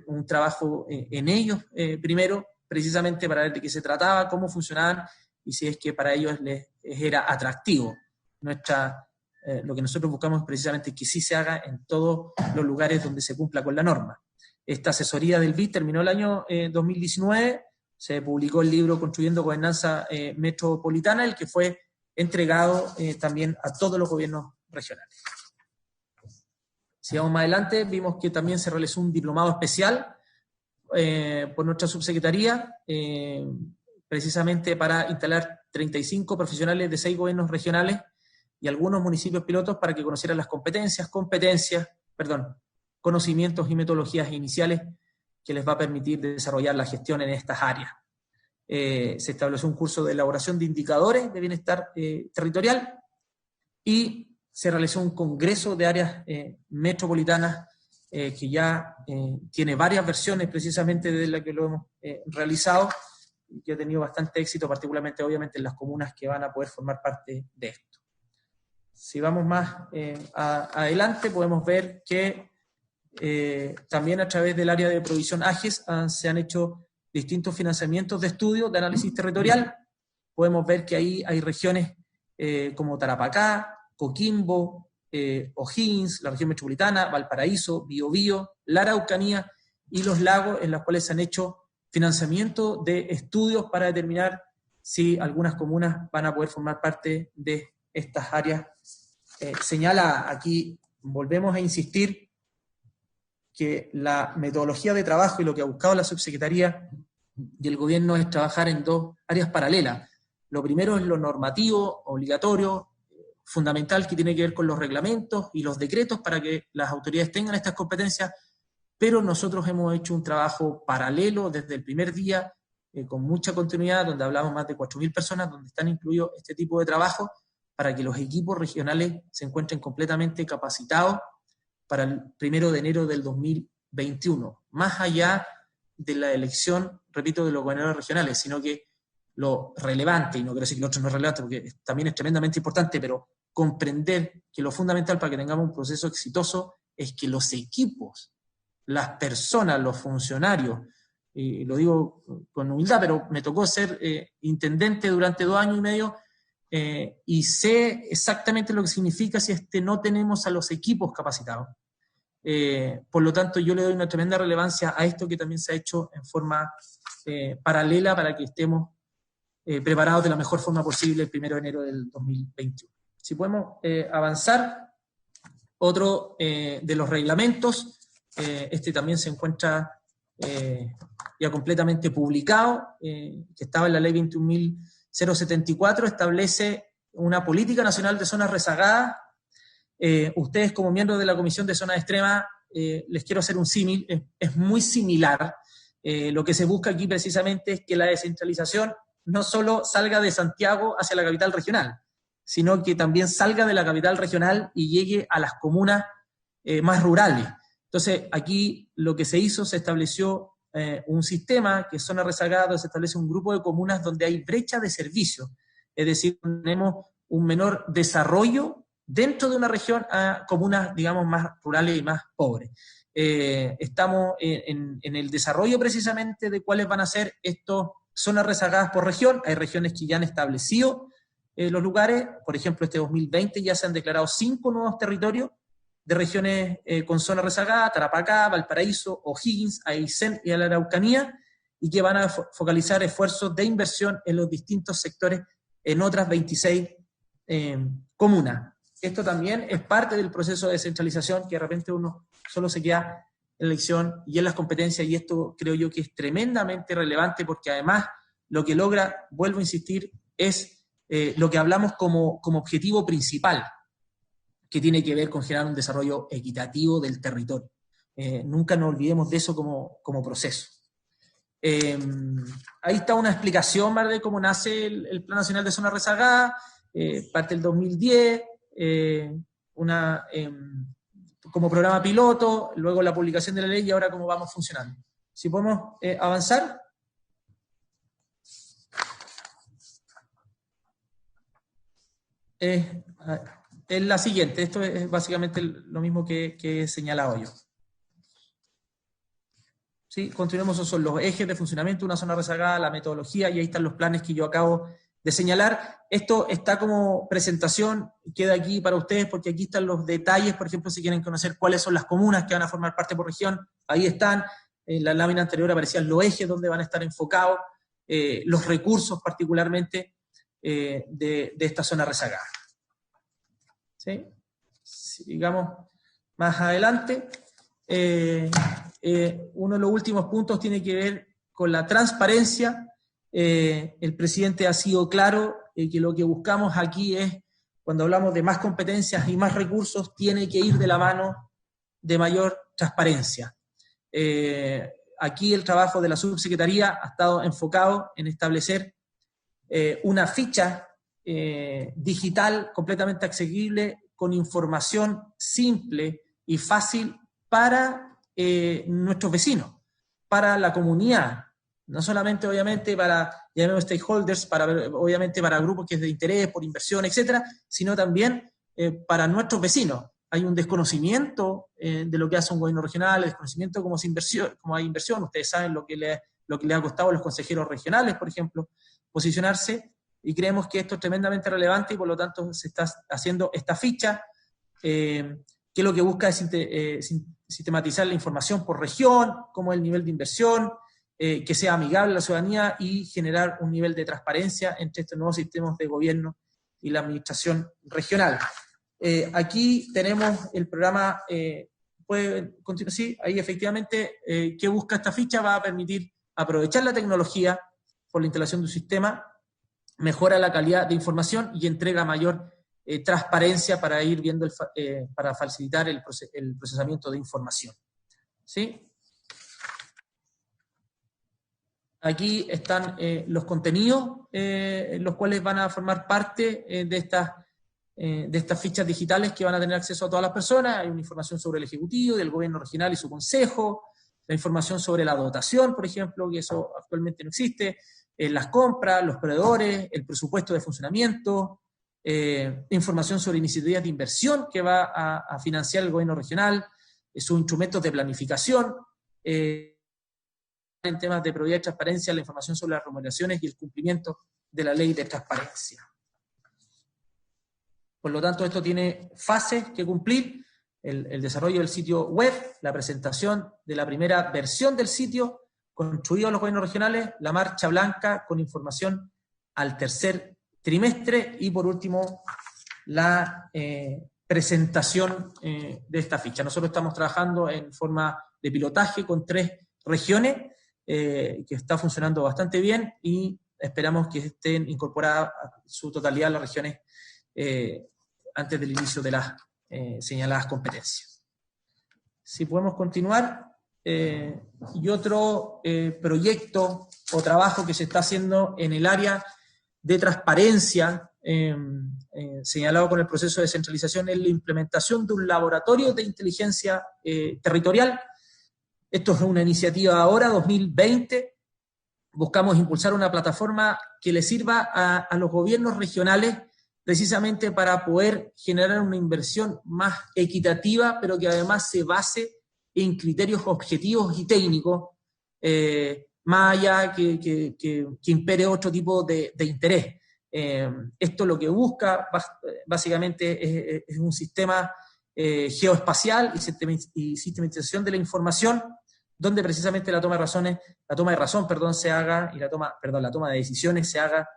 un trabajo en ellos primero, precisamente para ver de qué se trataba, cómo funcionaban y si es que para ellos les era atractivo. Lo que nosotros buscamos es precisamente que sí se haga en todos los lugares donde se cumpla con la norma. Esta asesoría del BID terminó el año 2019, se publicó el libro Construyendo Gobernanza Metropolitana, el que fue entregado también a todos los gobiernos regionales. Si vamos más adelante, vimos que también se realizó un diplomado especial por nuestra subsecretaría, precisamente para instalar 35 profesionales de 6 gobiernos regionales y algunos municipios pilotos para que conocieran las conocimientos y metodologías iniciales que les va a permitir desarrollar la gestión en estas áreas. Se estableció un curso de elaboración de indicadores de bienestar territorial y se realizó un congreso de áreas metropolitanas que ya tiene varias versiones precisamente de la que lo hemos realizado y que ha tenido bastante éxito, particularmente obviamente en las comunas que van a poder formar parte de esto. Si vamos más adelante podemos ver que también a través del área de provisión AGES se han hecho distintos financiamientos de estudios de análisis territorial. Podemos ver que ahí hay regiones como Tarapacá, Coquimbo, O'Higgins, la región metropolitana, Valparaíso, Biobío, la Araucanía y los lagos, en las cuales se han hecho financiamiento de estudios para determinar si algunas comunas van a poder formar parte de estas áreas. Señala aquí, volvemos a insistir, que la metodología de trabajo y lo que ha buscado la subsecretaría y el gobierno es trabajar en 2 áreas paralelas. Lo primero es lo normativo, obligatorio, fundamental, que tiene que ver con los reglamentos y los decretos para que las autoridades tengan estas competencias, pero nosotros hemos hecho un trabajo paralelo desde el primer día, con mucha continuidad, donde hablamos más de 4.000 personas, donde están incluidos este tipo de trabajo, para que los equipos regionales se encuentren completamente capacitados para el 1 de enero del 2021, más allá de la elección, repito, de los gobernadores regionales, sino que lo relevante, y no quiero decir que lo otro no es relevante, porque también es tremendamente importante, pero comprender que lo fundamental para que tengamos un proceso exitoso es que los equipos, las personas, los funcionarios, y lo digo con humildad, pero me tocó ser intendente durante 2 años y medio, y sé exactamente lo que significa si no tenemos a los equipos capacitados. Por lo tanto, yo le doy una tremenda relevancia a esto que también se ha hecho en forma paralela para que estemos preparados de la mejor forma posible el 1 de enero del 2021. Si podemos avanzar, otro de los reglamentos, este también se encuentra ya completamente publicado, que estaba en la ley 21.074, establece una política nacional de zonas rezagadas. Ustedes como miembros de la Comisión de Zonas Extremas, les quiero hacer un símil, es muy similar. Lo que se busca aquí precisamente es que la descentralización no solo salga de Santiago hacia la capital regional, sino que también salga de la capital regional y llegue a las comunas más rurales. Entonces, aquí lo que se hizo, se estableció un sistema que es zona rezagada, se establece un grupo de comunas donde hay brecha de servicios, es decir, tenemos un menor desarrollo dentro de una región a comunas, digamos, más rurales y más pobres. Estamos en el desarrollo precisamente de cuáles van a ser estas zonas rezagadas por región. Hay regiones que ya han establecido los lugares, por ejemplo, este 2020 ya se han declarado 5 nuevos territorios de regiones con zona rezagada: Tarapacá, Valparaíso, O'Higgins, Aysén y la Araucanía, y que van a focalizar esfuerzos de inversión en los distintos sectores en otras 26 comunas. Esto también es parte del proceso de descentralización, que de repente uno solo se queda en la elección y en las competencias, y esto creo yo que es tremendamente relevante, porque además lo que logra, vuelvo a insistir, es lo que hablamos como objetivo principal, que tiene que ver con generar un desarrollo equitativo del territorio. Nunca nos olvidemos de eso como proceso. Ahí está una explicación más de cómo nace el Plan Nacional de Zona Rezagada, parte del 2010, como programa piloto, luego la publicación de la ley y ahora cómo vamos funcionando. Si podemos avanzar. Es la siguiente, esto es básicamente lo mismo que he señalado yo. ¿Sí? Continuemos, esos son los ejes de funcionamiento de una zona rezagada, la metodología, y ahí están los planes que yo acabo de señalar. Esto está como presentación, queda aquí para ustedes porque aquí están los detalles. Por ejemplo, si quieren conocer cuáles son las comunas que van a formar parte por región, ahí están. En la lámina anterior aparecían los ejes donde van a estar enfocados, los recursos particularmente de esta zona rezagada. ¿Sí? Sigamos más adelante. Uno de los últimos puntos tiene que ver con la transparencia. El presidente ha sido claro que lo que buscamos aquí es, cuando hablamos de más competencias y más recursos, tiene que ir de la mano de mayor transparencia. Aquí el trabajo de la subsecretaría ha estado enfocado en establecer una ficha digital completamente accesible, con información simple y fácil para nuestros vecinos, para la comunidad, no solamente obviamente para, llamemos stakeholders, obviamente para grupos que es de interés, por inversión, etcétera, sino también para nuestros vecinos. Hay un desconocimiento de lo que hace un gobierno regional, el desconocimiento de cómo hay inversión. Ustedes saben lo que le ha costado a los consejeros regionales, por ejemplo, posicionarse, y creemos que esto es tremendamente relevante y por lo tanto se está haciendo esta ficha que lo que busca es sistematizar la información por región, cómo es el nivel de inversión, que sea amigable a la ciudadanía y generar un nivel de transparencia entre estos nuevos sistemas de gobierno y la administración regional. Aquí tenemos el programa, puede continuar, sí, ahí efectivamente, ¿qué busca esta ficha? Va a permitir aprovechar la tecnología por la instalación de un sistema, mejora la calidad de información y entrega mayor transparencia para ir viendo, para facilitar el procesamiento de información. ¿Sí? Aquí están los contenidos, los cuales van a formar parte de estas fichas digitales que van a tener acceso a todas las personas. Hay una información sobre el Ejecutivo, del Gobierno Regional y su Consejo, la información sobre la dotación, por ejemplo, que eso actualmente no existe, las compras, los proveedores, el presupuesto de funcionamiento, información sobre iniciativas de inversión que va a financiar el Gobierno Regional, sus instrumentos de planificación, en temas de probidad y transparencia, la información sobre las remuneraciones y el cumplimiento de la ley de transparencia. Por lo tanto, esto tiene fases que cumplir: el desarrollo del sitio web, la presentación de la primera versión del sitio construido a los gobiernos regionales, la marcha blanca con información al tercer trimestre y, por último, la presentación de esta ficha. Nosotros estamos trabajando en forma de pilotaje con 3 regiones, que está funcionando bastante bien, y esperamos que estén incorporadas a su totalidad las regiones antes del inicio de las señaladas competencias. Si podemos continuar. Y otro proyecto o trabajo que se está haciendo en el área de transparencia señalado con el proceso de descentralización es la implementación de un laboratorio de inteligencia territorial. Esto es una iniciativa ahora, 2020. Buscamos impulsar una plataforma que le sirva a los gobiernos regionales precisamente para poder generar una inversión más equitativa, pero que además se base en criterios objetivos y técnicos, más allá que impere otro tipo de interés. Esto lo que busca básicamente es un sistema geoespacial y sistematización de la información, donde precisamente la toma de decisiones se haga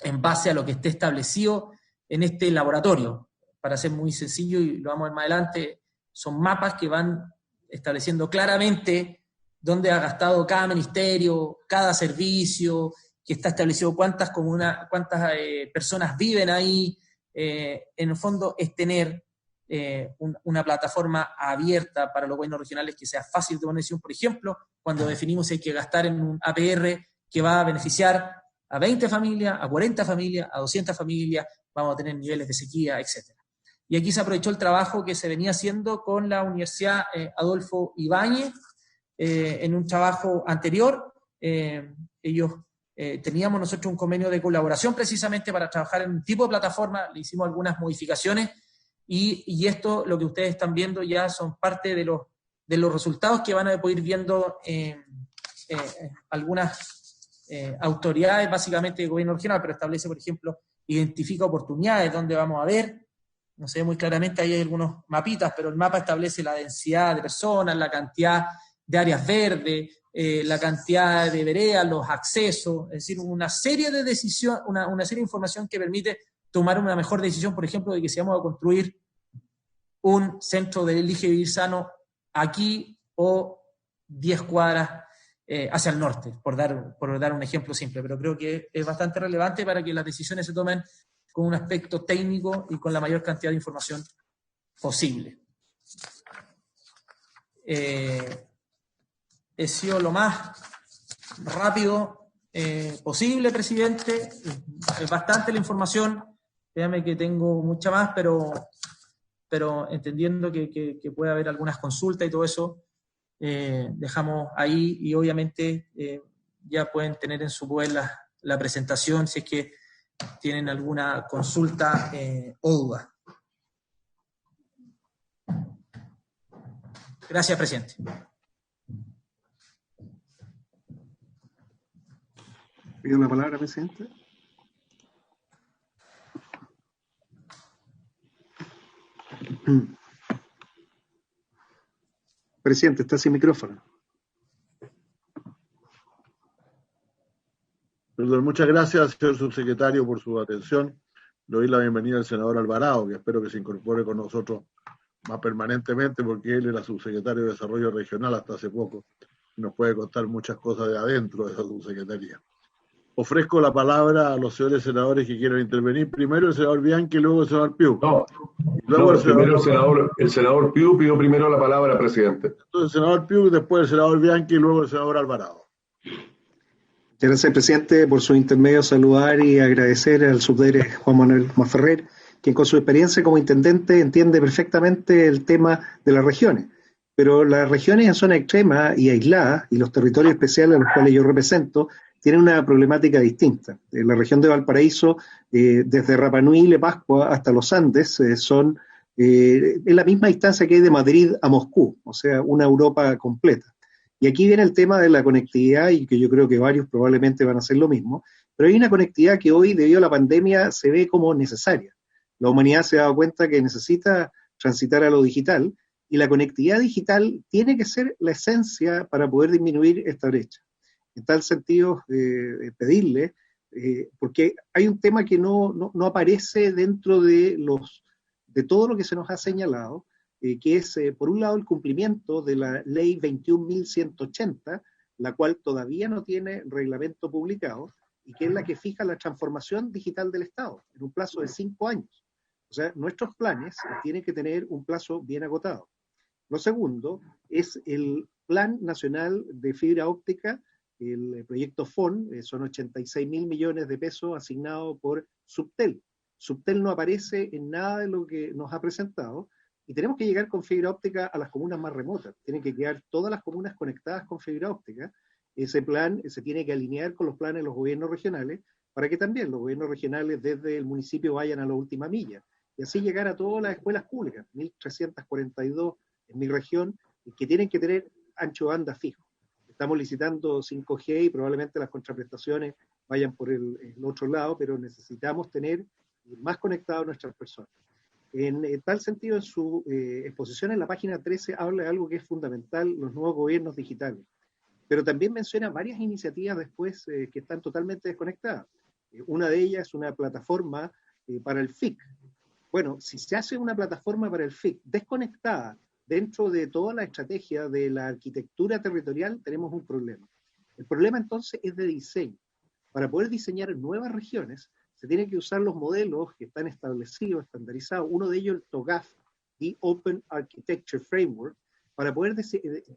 en base a lo que esté establecido en este laboratorio. Para ser muy sencillo, y lo vamos a ver más adelante, son mapas que van estableciendo claramente dónde ha gastado cada ministerio, cada servicio, que está establecido cuántas personas viven ahí. En el fondo es tener una plataforma abierta para los gobiernos regionales que sea fácil de tomar decisión. Por ejemplo, cuando definimos si hay que gastar en un APR que va a beneficiar a 20 familias, a 40 familias, a 200 familias, vamos a tener niveles de sequía, etc. Y aquí se aprovechó el trabajo que se venía haciendo con la Universidad Adolfo Ibáñez, en un trabajo anterior. Teníamos nosotros un convenio de colaboración precisamente para trabajar en un tipo de plataforma, le hicimos algunas modificaciones, y esto, lo que ustedes están viendo ya son parte de los resultados que van a poder ir viendo algunas autoridades, básicamente de gobierno regional, pero establece, por ejemplo, identifica oportunidades, donde vamos a ver, no se ve muy claramente, ahí hay algunos mapitas, pero el mapa establece la densidad de personas, la cantidad de áreas verdes, la cantidad de veredas, los accesos, es decir, una serie de decisiones, una serie de información que permite tomar una mejor decisión, por ejemplo, de que si vamos a construir un centro de Elige Vivir Sano aquí o 10 cuadras hacia el norte, por dar un ejemplo simple, pero creo que es bastante relevante para que las decisiones se tomen con un aspecto técnico y con la mayor cantidad de información posible. He sido lo más rápido posible, presidente. Es bastante la información. Créame que tengo mucha más, pero entendiendo que puede haber algunas consultas y todo eso, dejamos ahí, y obviamente ya pueden tener en su poder la presentación si es que tienen alguna consulta o duda. Gracias, presidente. Pido la palabra, presidente. Presidente, está sin micrófono. Perdón, muchas gracias, señor subsecretario, por su atención. Le doy la bienvenida al senador Alvarado, que espero que se incorpore con nosotros más permanentemente, porque él era subsecretario de Desarrollo Regional hasta hace poco y nos puede contar muchas cosas de adentro de esa subsecretaría. Ofrezco la palabra a los señores senadores que quieran intervenir. Primero el senador Bianchi, luego el senador Piu. Primero el senador Piu pidió primero la palabra, presidente. Entonces el senador Piu, después el senador Bianchi y luego el senador Alvarado. Gracias, presidente, por su intermedio saludar y agradecer al subdere Juan Manuel Maferrer, quien con su experiencia como intendente entiende perfectamente el tema de las regiones. Pero las regiones en zona extrema y aisladas, y los territorios especiales a los cuales yo represento, tienen una problemática distinta. En la región de Valparaíso, desde Rapa Nui, Le Pascua hasta los Andes, son en la misma distancia que hay de Madrid a Moscú, o sea, una Europa completa. Y aquí viene el tema de la conectividad, y que yo creo que varios probablemente van a hacer lo mismo, pero hay una conectividad que hoy, debido a la pandemia, se ve como necesaria. La humanidad se ha dado cuenta que necesita transitar a lo digital, y la conectividad digital tiene que ser la esencia para poder disminuir esta brecha. En tal sentido, pedirle, porque hay un tema que no aparece dentro de todo lo que se nos ha señalado, que es, por un lado, el cumplimiento de la ley 21.180, la cual todavía no tiene reglamento publicado, y que es la que fija la transformación digital del Estado, en un plazo de 5 años. O sea, nuestros planes tienen que tener un plazo bien agotado. Lo segundo es el Plan Nacional de Fibra Óptica, el proyecto FON, son 86.000 millones de pesos asignados por Subtel. Subtel no aparece en nada de lo que nos ha presentado y tenemos que llegar con fibra óptica a las comunas más remotas. Tienen que quedar todas las comunas conectadas con fibra óptica. Ese plan se tiene que alinear con los planes de los gobiernos regionales para que también los gobiernos regionales desde el municipio vayan a la última milla y así llegar a todas las escuelas públicas, 1.342 en mi región, que tienen que tener ancho de banda fijo. Estamos licitando 5G y probablemente las contraprestaciones vayan por el otro lado, pero necesitamos tener más conectadas nuestras personas. En tal sentido, en su exposición en la página 13 habla de algo que es fundamental, los nuevos gobiernos digitales. Pero también menciona varias iniciativas después que están totalmente desconectadas. Una de ellas es una plataforma para el FIC. Bueno, si se hace una plataforma para el FIC desconectada dentro de toda la estrategia de la arquitectura territorial, tenemos un problema. El problema entonces es de diseño. Para poder diseñar nuevas regiones, se tienen que usar los modelos que están establecidos, estandarizados. Uno de ellos, el TOGAF, The Open Architecture Framework, para poder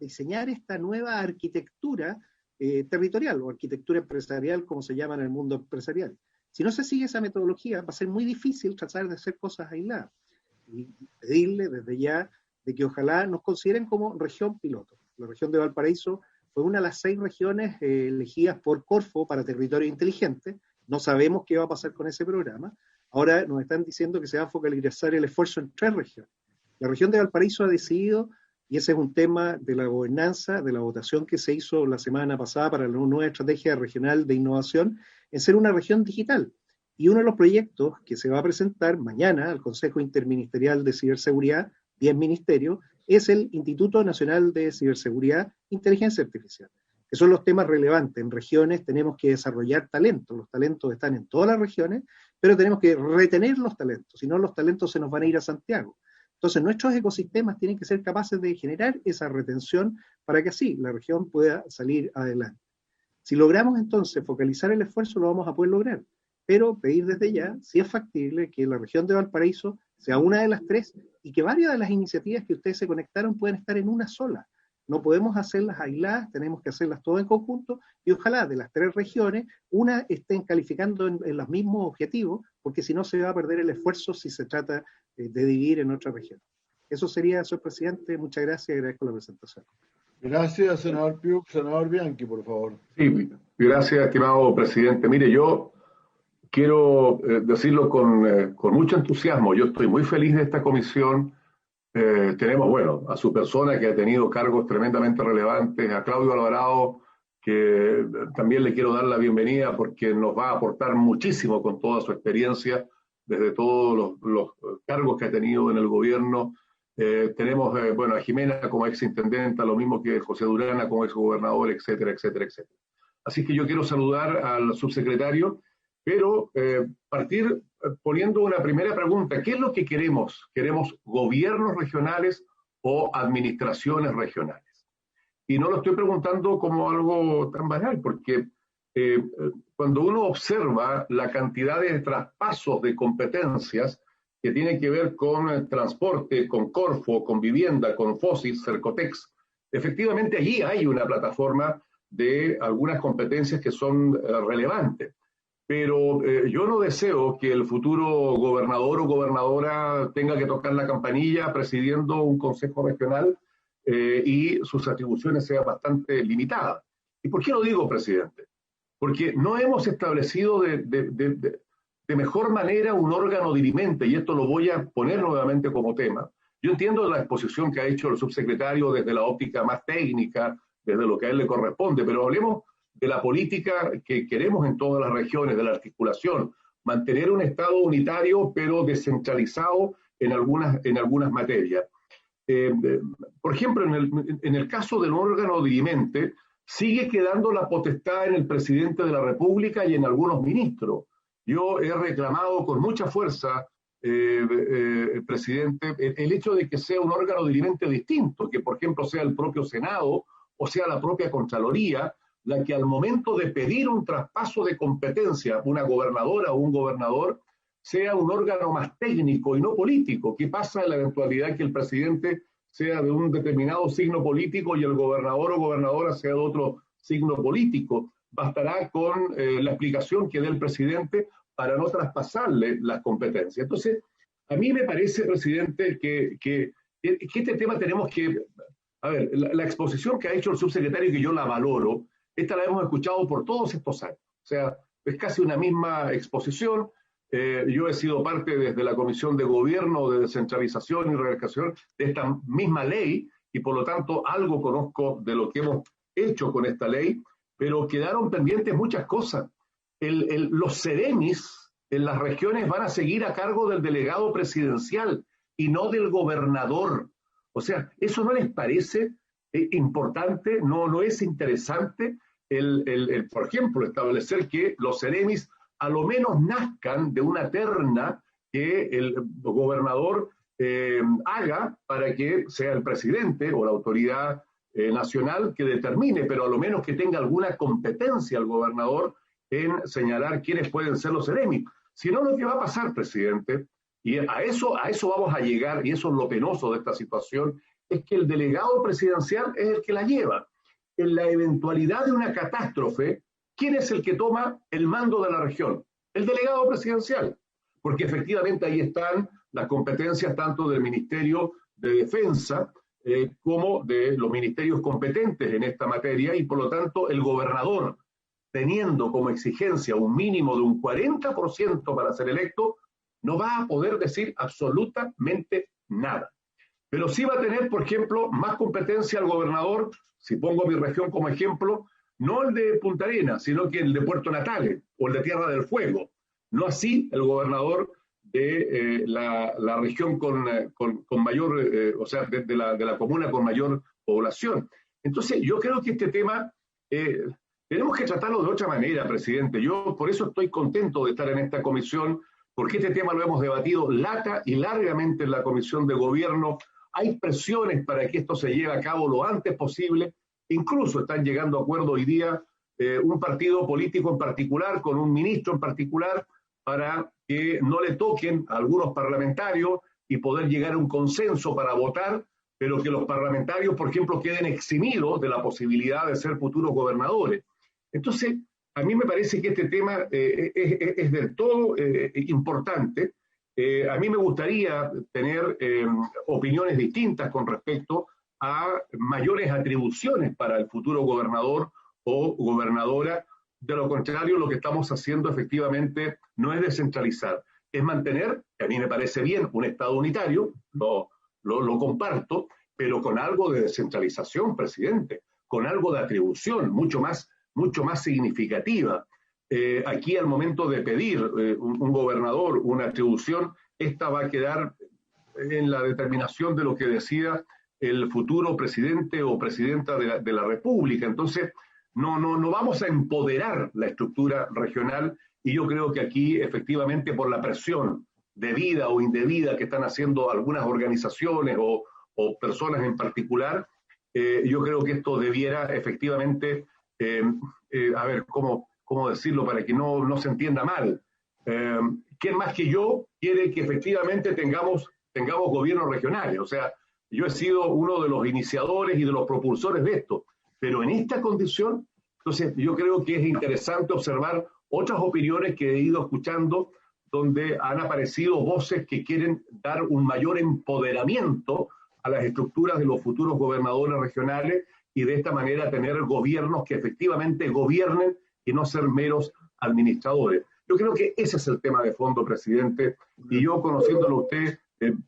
diseñar esta nueva arquitectura territorial o arquitectura empresarial, como se llama en el mundo empresarial. Si no se sigue esa metodología, va a ser muy difícil tratar de hacer cosas aisladas. Y pedirle desde ya de que ojalá nos consideren como región piloto. La región de Valparaíso fue una de las 6 regiones elegidas por Corfo para territorio inteligente. No sabemos qué va a pasar con ese programa. Ahora nos están diciendo que se va a focalizar el esfuerzo en 3 regiones. La región de Valparaíso ha decidido, y ese es un tema de la gobernanza, de la votación que se hizo la semana pasada para la nueva estrategia regional de innovación, en ser una región digital. Y uno de los proyectos que se va a presentar mañana al Consejo Interministerial de Ciberseguridad, 10 ministerios, es el Instituto Nacional de Ciberseguridad e Inteligencia Artificial, que son los temas relevantes. En regiones tenemos que desarrollar talentos, los talentos están en todas las regiones, pero tenemos que retener los talentos, si no los talentos se nos van a ir a Santiago. Entonces nuestros ecosistemas tienen que ser capaces de generar esa retención para que así la región pueda salir adelante. Si logramos entonces focalizar el esfuerzo, lo vamos a poder lograr, pero pedir desde ya, si es factible, que la región de Valparaíso sea una de las 3 y que varias de las iniciativas que ustedes se conectaron puedan estar en una sola. No podemos hacerlas aisladas, tenemos que hacerlas todas en conjunto y ojalá de las 3 regiones, una estén calificando en los mismos objetivos, porque si no se va a perder el esfuerzo si se trata de dividir en otra región. Eso sería, señor presidente. Muchas gracias y agradezco la presentación. Gracias, senador Piuk. Senador Bianchi, por favor. Sí, gracias, estimado presidente. Mire, yo quiero decirlo con mucho entusiasmo. Yo estoy muy feliz de esta comisión. Tenemos, bueno, a su persona que ha tenido cargos tremendamente relevantes, a Claudio Alvarado, que también le quiero dar la bienvenida porque nos va a aportar muchísimo con toda su experiencia, desde todos los cargos que ha tenido en el gobierno. Tenemos, bueno, a Jimena como exintendenta, lo mismo que José Durana como exgobernador, etcétera, etcétera, etcétera. Así que yo quiero saludar al subsecretario, pero partir poniendo una primera pregunta. ¿Qué es lo que queremos? ¿Queremos gobiernos regionales o administraciones regionales? Y no lo estoy preguntando como algo tan banal, porque cuando uno observa la cantidad de traspasos de competencias que tienen que ver con transporte, con Corfo, con vivienda, con FOSIS, Cercotex, efectivamente allí hay una plataforma de algunas competencias que son relevantes. Pero yo no deseo que el futuro gobernador o gobernadora tenga que tocar la campanilla presidiendo un consejo regional y sus atribuciones sean bastante limitadas. ¿Y por qué lo digo, presidente? Porque no hemos establecido de mejor manera un órgano dirimente, y esto lo voy a poner nuevamente como tema. Yo entiendo la exposición que ha hecho el subsecretario desde la óptica más técnica, desde lo que a él le corresponde, pero hablemos de la política que queremos en todas las regiones, de la articulación, mantener un Estado unitario pero descentralizado en algunas materias. Por ejemplo, en el caso del órgano dirimente, sigue quedando la potestad en el presidente de la República y en algunos ministros. Yo he reclamado con mucha fuerza, presidente, el hecho de que sea un órgano dirimente distinto, que por ejemplo sea el propio Senado o sea la propia Contraloría, la que al momento de pedir un traspaso de competencia, una gobernadora o un gobernador, sea un órgano más técnico y no político. ¿Qué pasa en la eventualidad que el presidente sea de un determinado signo político y el gobernador o gobernadora sea de otro signo político, bastará con la explicación que dé el presidente para no traspasarle las competencias. Entonces, a mí me parece, presidente, que este tema tenemos que... A ver, la exposición que ha hecho el subsecretario, que yo la valoro, esta la hemos escuchado por todos estos años. O sea, es casi una misma exposición. Yo he sido parte desde la Comisión de Gobierno, de Descentralización y Reorganización de esta misma ley, y por lo tanto algo conozco de lo que hemos hecho con esta ley, pero quedaron pendientes muchas cosas. Los seremis en las regiones van a seguir a cargo del delegado presidencial y no del gobernador. O sea, ¿eso no les parece importante? ¿No es interesante por ejemplo, establecer que los seremis a lo menos nazcan de una terna que el gobernador haga para que sea el presidente o la autoridad nacional que determine, pero a lo menos que tenga alguna competencia el gobernador en señalar quiénes pueden ser los seremis? Si no, lo que va a pasar, presidente, y a eso vamos a llegar, y eso es lo penoso de esta situación, es que el delegado presidencial es el que la lleva. En la eventualidad de una catástrofe, ¿quién es el que toma el mando de la región? El delegado presidencial, porque efectivamente ahí están las competencias tanto del Ministerio de Defensa como de los ministerios competentes en esta materia, y por lo tanto el gobernador, teniendo como exigencia un mínimo de un 40% para ser electo, no va a poder decir absolutamente nada. Pero sí va a tener, por ejemplo, más competencia el gobernador, si pongo mi región como ejemplo, no el de Punta Arenas, sino que el de Puerto Natales o el de Tierra del Fuego. No así el gobernador de la región con mayor, o sea, de la comuna con mayor población. Entonces, yo creo que este tema tenemos que tratarlo de otra manera, presidente. Yo por eso estoy contento de estar en esta comisión, porque este tema lo hemos debatido lata y largamente en la Comisión de Gobierno. Hay presiones para que esto se lleve a cabo lo antes posible. Incluso están llegando a acuerdo hoy día un partido político en particular, con un ministro en particular, para que no le toquen a algunos parlamentarios y poder llegar a un consenso para votar, pero que los parlamentarios, por ejemplo, queden eximidos de la posibilidad de ser futuros gobernadores. Entonces, a mí me parece que este tema es del todo importante. A mí me gustaría tener opiniones distintas con respecto a mayores atribuciones para el futuro gobernador o gobernadora. De lo contrario, lo que estamos haciendo efectivamente no es descentralizar, es mantener, que a mí me parece bien, un Estado unitario, lo comparto, pero con algo de descentralización, presidente, con algo de atribución mucho más significativa. Aquí al momento de pedir un gobernador una atribución, esta va a quedar en la determinación de lo que decida el futuro presidente o presidenta de la República. Entonces, no vamos a empoderar la estructura regional, y yo creo que aquí efectivamente por la presión debida o indebida que están haciendo algunas organizaciones o personas en particular, yo creo que esto debiera efectivamente, a ver, ¿cómo decirlo para que no se entienda mal? ¿Quién más que yo quiere que efectivamente tengamos gobiernos regionales? O sea, yo he sido uno de los iniciadores y de los propulsores de esto, pero en esta condición, entonces yo creo que es interesante observar otras opiniones que he ido escuchando, donde han aparecido voces que quieren dar un mayor empoderamiento a las estructuras de los futuros gobernadores regionales y de esta manera tener gobiernos que efectivamente gobiernen y no ser meros administradores. Yo creo que ese es el tema de fondo, presidente, y yo conociéndolo a usted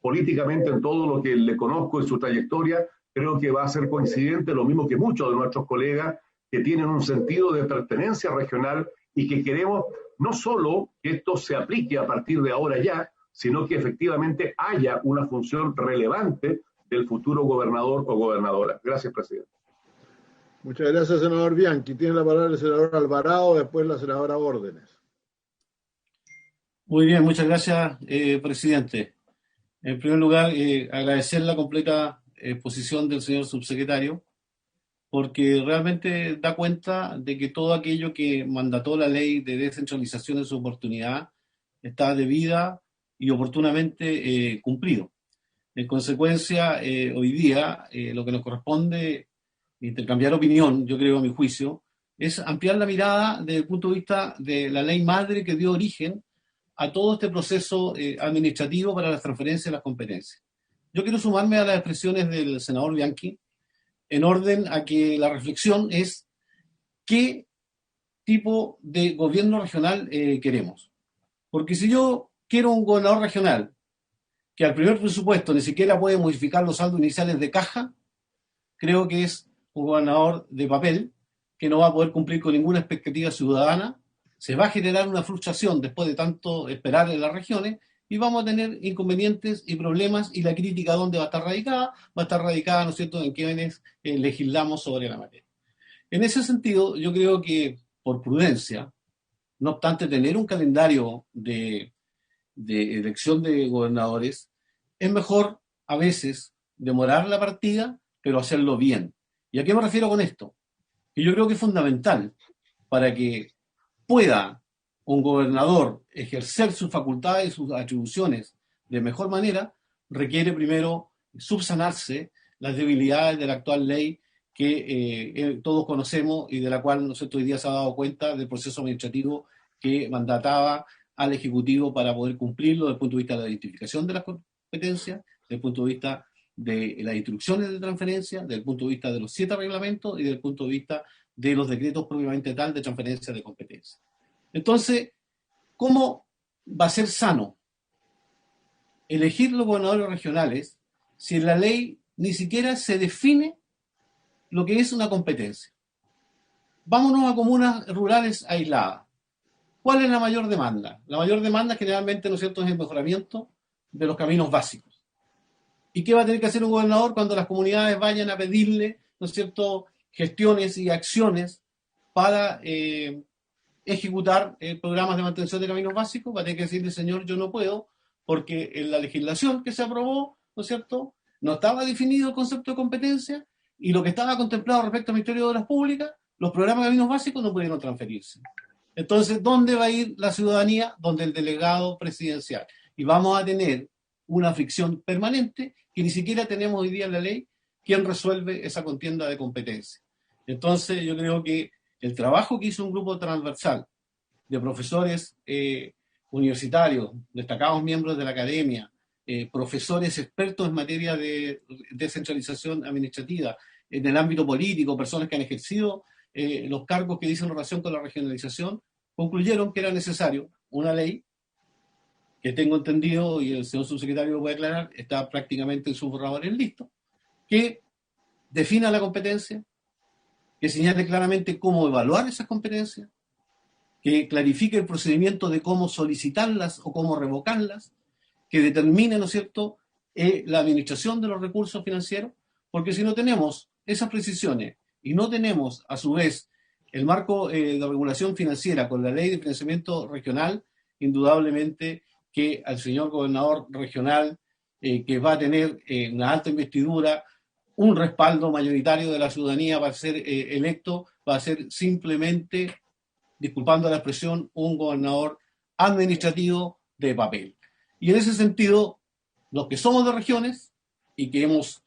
políticamente en todo lo que le conozco en su trayectoria, creo que va a ser coincidente lo mismo que muchos de nuestros colegas que tienen un sentido de pertenencia regional y que queremos no solo que esto se aplique a partir de ahora ya, sino que efectivamente haya una función relevante del futuro gobernador o gobernadora. Gracias, presidente. Muchas gracias, senador Bianchi. Tiene la palabra el senador Alvarado, después la senadora Órdenes. Muy bien, muchas gracias, presidente. En primer lugar, agradecer la completa exposición del señor subsecretario, porque realmente da cuenta de que todo aquello que mandató la ley de descentralización en su oportunidad está debida y oportunamente cumplido. En consecuencia, hoy día lo que nos corresponde intercambiar opinión, yo creo a mi juicio, es ampliar la mirada desde el punto de vista de la ley madre que dio origen a todo este proceso administrativo para las transferencias de las competencias. Yo quiero sumarme a las expresiones del senador Bianchi en orden a que la reflexión es qué tipo de gobierno regional queremos. Porque si yo quiero un gobernador regional que al primer presupuesto ni siquiera puede modificar los saldos iniciales de caja, creo que es un gobernador de papel que no va a poder cumplir con ninguna expectativa ciudadana, se va a generar una frustración después de tanto esperar en las regiones y vamos a tener inconvenientes y problemas, y la crítica ¿dónde va a estar radicada? Va a estar radicada, ¿no es cierto?, en quienes legislamos sobre la materia. En ese sentido, yo creo que por prudencia, no obstante tener un calendario de elección de gobernadores, es mejor a veces demorar la partida, pero hacerlo bien. ¿Y a qué me refiero con esto? Que yo creo que es fundamental para que pueda un gobernador ejercer sus facultades y sus atribuciones de mejor manera, requiere primero subsanarse las debilidades de la actual ley que todos conocemos y de la cual nosotros hoy día se ha dado cuenta del proceso administrativo que mandataba al Ejecutivo para poder cumplirlo desde el punto de vista de la identificación de las competencias, desde el punto de vista de las instrucciones de transferencia, desde el punto de vista de los 7 reglamentos y desde el punto de vista de los decretos propiamente tal de transferencia de competencias. Entonces, ¿cómo va a ser sano elegir los gobernadores regionales si en la ley ni siquiera se define lo que es una competencia? Vámonos a comunas rurales aisladas. ¿Cuál es la mayor demanda? La mayor demanda generalmente, ¿no es cierto?, es el mejoramiento de los caminos básicos. ¿Y qué va a tener que hacer un gobernador cuando las comunidades vayan a pedirle, ¿no es cierto?, gestiones y acciones para ejecutar programas de mantención de caminos básicos? Va a tener que decirle, señor, yo no puedo, porque en la legislación que se aprobó, ¿no es cierto?, no estaba definido el concepto de competencia, y lo que estaba contemplado respecto al Ministerio de Obras Públicas, los programas de caminos básicos no pudieron transferirse. Entonces, ¿dónde va a ir la ciudadanía? Donde el delegado presidencial. Y vamos a tener una fricción permanente que ni siquiera tenemos hoy día en la ley quien resuelve esa contienda de competencia. Entonces, yo creo que el trabajo que hizo un grupo transversal de profesores universitarios, destacados miembros de la academia, profesores expertos en materia de descentralización administrativa, en el ámbito político, personas que han ejercido los cargos que dicen relación con la regionalización, concluyeron que era necesario una ley que tengo entendido, y el señor subsecretario lo puede aclarar, está prácticamente en sus borradores listos, que defina la competencia, que señale claramente cómo evaluar esas competencias, que clarifique el procedimiento de cómo solicitarlas o cómo revocarlas, que determine, ¿no es cierto?, la administración de los recursos financieros, porque si no tenemos esas precisiones y no tenemos, a su vez, el marco de regulación financiera con la ley de financiamiento regional, indudablemente que al señor gobernador regional, que va a tener una alta investidura, un respaldo mayoritario de la ciudadanía para ser electo, va a ser simplemente, disculpando la expresión, un gobernador administrativo de papel. Y en ese sentido, los que somos de regiones y que hemos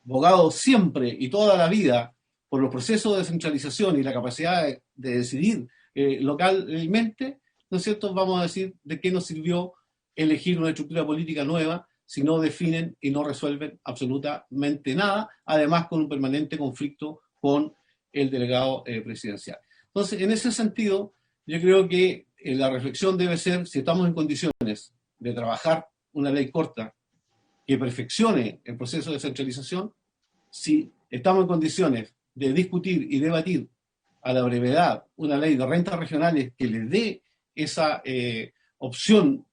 abogado siempre y toda la vida por los procesos de descentralización y la capacidad de decidir localmente, ¿no es cierto?, vamos a decir de qué nos sirvió elegir una estructura política nueva si no definen y no resuelven absolutamente nada, además con un permanente conflicto con el delegado presidencial. Entonces, en ese sentido, yo creo que la reflexión debe ser si estamos en condiciones de trabajar una ley corta que perfeccione el proceso de descentralización, si estamos en condiciones de discutir y debatir a la brevedad una ley de rentas regionales que les dé esa opción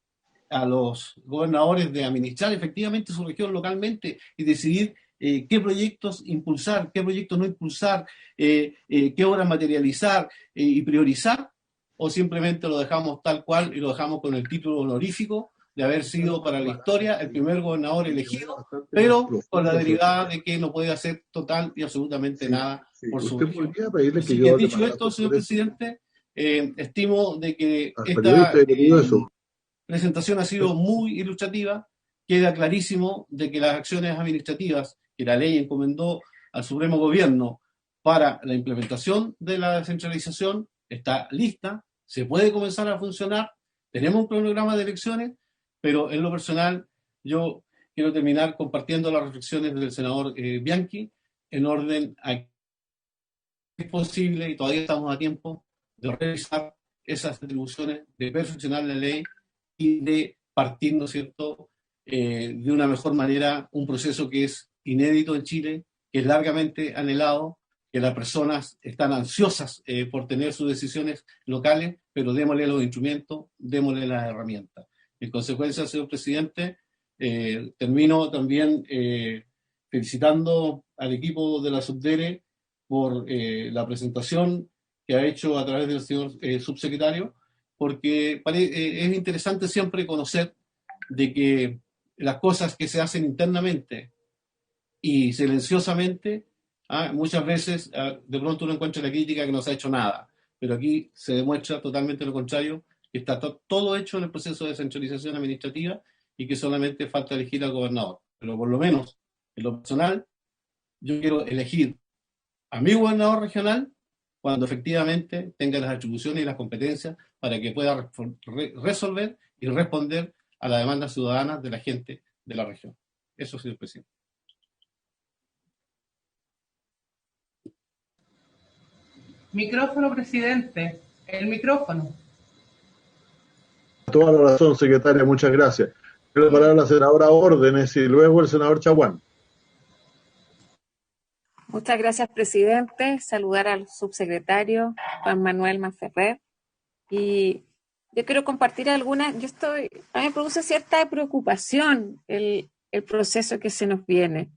a los gobernadores de administrar efectivamente su región localmente y decidir qué proyectos impulsar, qué proyectos no impulsar, qué obras materializar y priorizar, o simplemente lo dejamos tal cual y lo dejamos con el título honorífico de haber sido para la historia el primer gobernador elegido, pero con la derivada de que no puede hacer total y absolutamente nada por su región. Así que, dicho esto, señor presidente, estimo de que esta presentación ha sido muy ilustrativa. Queda clarísimo de que las acciones administrativas que la ley encomendó al Supremo Gobierno para la implementación de la descentralización está lista, se puede comenzar a funcionar, tenemos un cronograma de elecciones, pero en lo personal yo quiero terminar compartiendo las reflexiones del senador Bianchi en orden a que es posible, y todavía estamos a tiempo, de revisar esas atribuciones, de perfeccionar la ley y de partir, ¿no es cierto?, de una mejor manera un proceso que es inédito en Chile, que es largamente anhelado, que las personas están ansiosas por tener sus decisiones locales, pero démosle los instrumentos, démosle las herramientas. En consecuencia, señor presidente, termino también felicitando al equipo de la Subdere por la presentación que ha hecho a través del señor subsecretario, porque es interesante siempre conocer de que las cosas que se hacen internamente y silenciosamente, muchas veces de pronto uno encuentra la crítica que no se ha hecho nada, pero aquí se demuestra totalmente lo contrario, que está todo hecho en el proceso de descentralización administrativa y que solamente falta elegir al gobernador. Pero por lo menos, en lo personal, yo quiero elegir a mi gobernador regional cuando efectivamente tenga las atribuciones y las competencias para que pueda resolver y responder a las demandas ciudadanas de la gente de la región. Eso, señor presidente. Micrófono, presidente. El micrófono. Toda la razón, secretaria, muchas gracias. Quiero la palabra a la senadora Órdenes y luego el senador Chaguán. Muchas gracias, presidente. Saludar al subsecretario Juan Manuel Masferrer. Y yo quiero compartir algunas. A mí me produce cierta preocupación el proceso que se nos viene,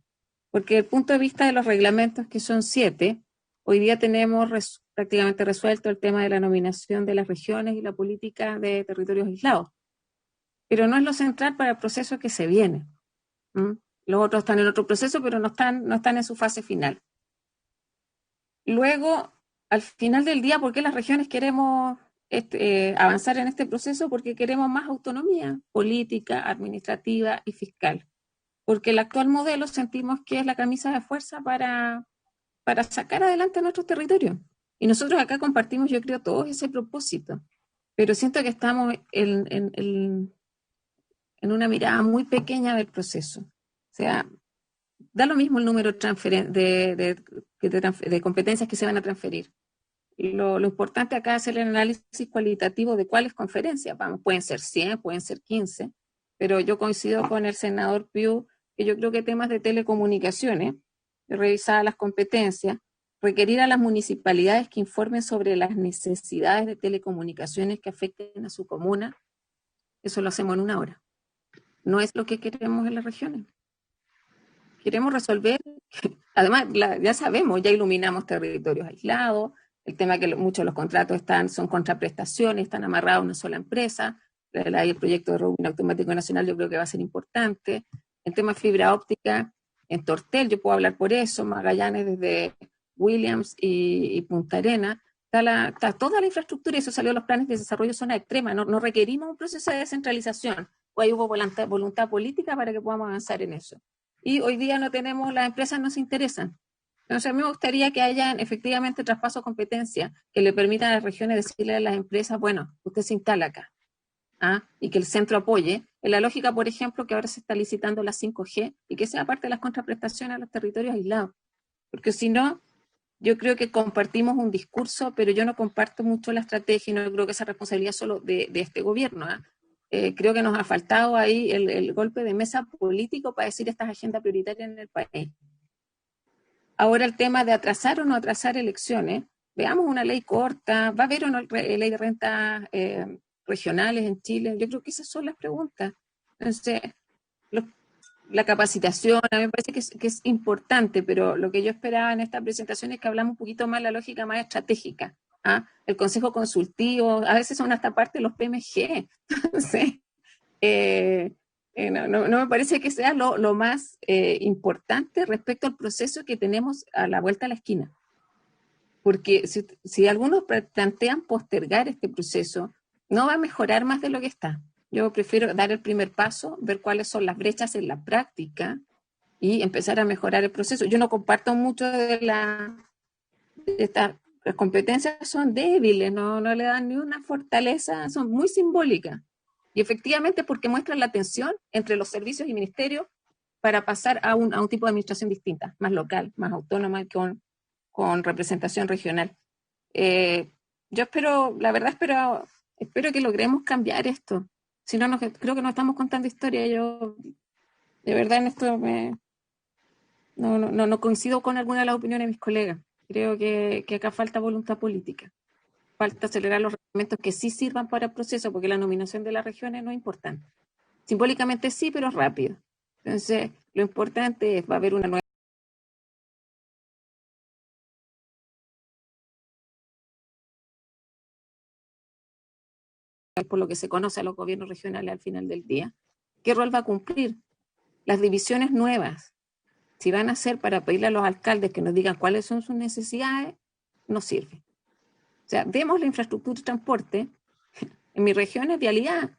porque desde el punto de vista de los reglamentos, que son 7, hoy día tenemos prácticamente resuelto el tema de la nominación de las regiones y la política de territorios aislados. Pero no es lo central para el proceso que se viene. Los otros están en otro proceso, pero no están en su fase final. Luego, al final del día, ¿por qué las regiones queremos avanzar en este proceso? Porque queremos más autonomía política, administrativa y fiscal. Porque el actual modelo sentimos que es la camisa de fuerza para sacar adelante nuestros territorios. Y nosotros acá compartimos, yo creo, todo ese propósito. Pero siento que estamos en una mirada muy pequeña del proceso. O sea, da lo mismo el número de competencias que se van a transferir. Lo importante acá es hacer el análisis cualitativo de cuáles conferencias. Pueden ser 100, pueden ser 15, pero yo coincido con el senador Piu, que yo creo que temas de telecomunicaciones, revisar las competencias, requerir a las municipalidades que informen sobre las necesidades de telecomunicaciones que afecten a su comuna, eso lo hacemos en 1 hora. No es lo que queremos en las regiones. Queremos resolver, además ya sabemos, ya iluminamos territorios aislados, el tema que muchos de los contratos son contraprestaciones, están amarrados a una sola empresa, el proyecto de roaming automático nacional yo creo que va a ser importante, el tema de fibra óptica, en Tortel, yo puedo hablar por eso, Magallanes desde Williams y Punta Arenas, está toda la infraestructura y eso salió de los planes de desarrollo de zona extrema, no requerimos un proceso de descentralización, o ahí hubo voluntad política para que podamos avanzar en eso. Y hoy día no tenemos, las empresas no se interesan. Entonces a mí me gustaría que hayan efectivamente traspaso de competencia, que le permitan a las regiones decirle a las empresas, bueno, usted se instala acá, y que el centro apoye. En la lógica, por ejemplo, que ahora se está licitando la 5G y que sea parte de las contraprestaciones a los territorios aislados. Porque si no, yo creo que compartimos un discurso, pero yo no comparto mucho la estrategia y no creo que esa responsabilidad solo de este gobierno. Creo que nos ha faltado ahí el golpe de mesa político para decir esta es agenda prioritaria en el país. Ahora el tema de atrasar o no atrasar elecciones, veamos una ley corta, ¿va a haber una ley de rentas regionales en Chile? Yo creo que esas son las preguntas. Entonces, la capacitación, a mí me parece que es importante, pero lo que yo esperaba en esta presentación es que hablamos un poquito más de la lógica más estratégica. El Consejo Consultivo, a veces son hasta parte de los PMG. Entonces, no me parece que sea lo más importante respecto al proceso que tenemos a la vuelta de la esquina. Porque si algunos plantean postergar este proceso, no va a mejorar más de lo que está. Yo prefiero dar el primer paso, ver cuáles son las brechas en la práctica y empezar a mejorar el proceso. Yo no comparto mucho de las competencias son débiles, no le dan ni una fortaleza, son muy simbólicas. Y efectivamente porque muestran la tensión entre los servicios y ministerios para pasar a un tipo de administración distinta, más local, más autónoma, con representación regional. Yo espero que logremos cambiar esto. Si no, creo que no estamos contando historia. Yo, de verdad, en esto no coincido con alguna de las opiniones de mis colegas. Creo que acá falta voluntad política. Falta acelerar los reglamentos que sí sirvan para el proceso, porque la nominación de las regiones no es importante. Simbólicamente sí, pero rápido. Entonces, lo importante es, va a haber una nueva por lo que se conoce a los gobiernos regionales al final del día. ¿Qué rol va a cumplir? Las divisiones nuevas, si van a ser para pedirle a los alcaldes que nos digan cuáles son sus necesidades, no sirve. O sea, vemos la infraestructura de transporte. En mi región es vialidad,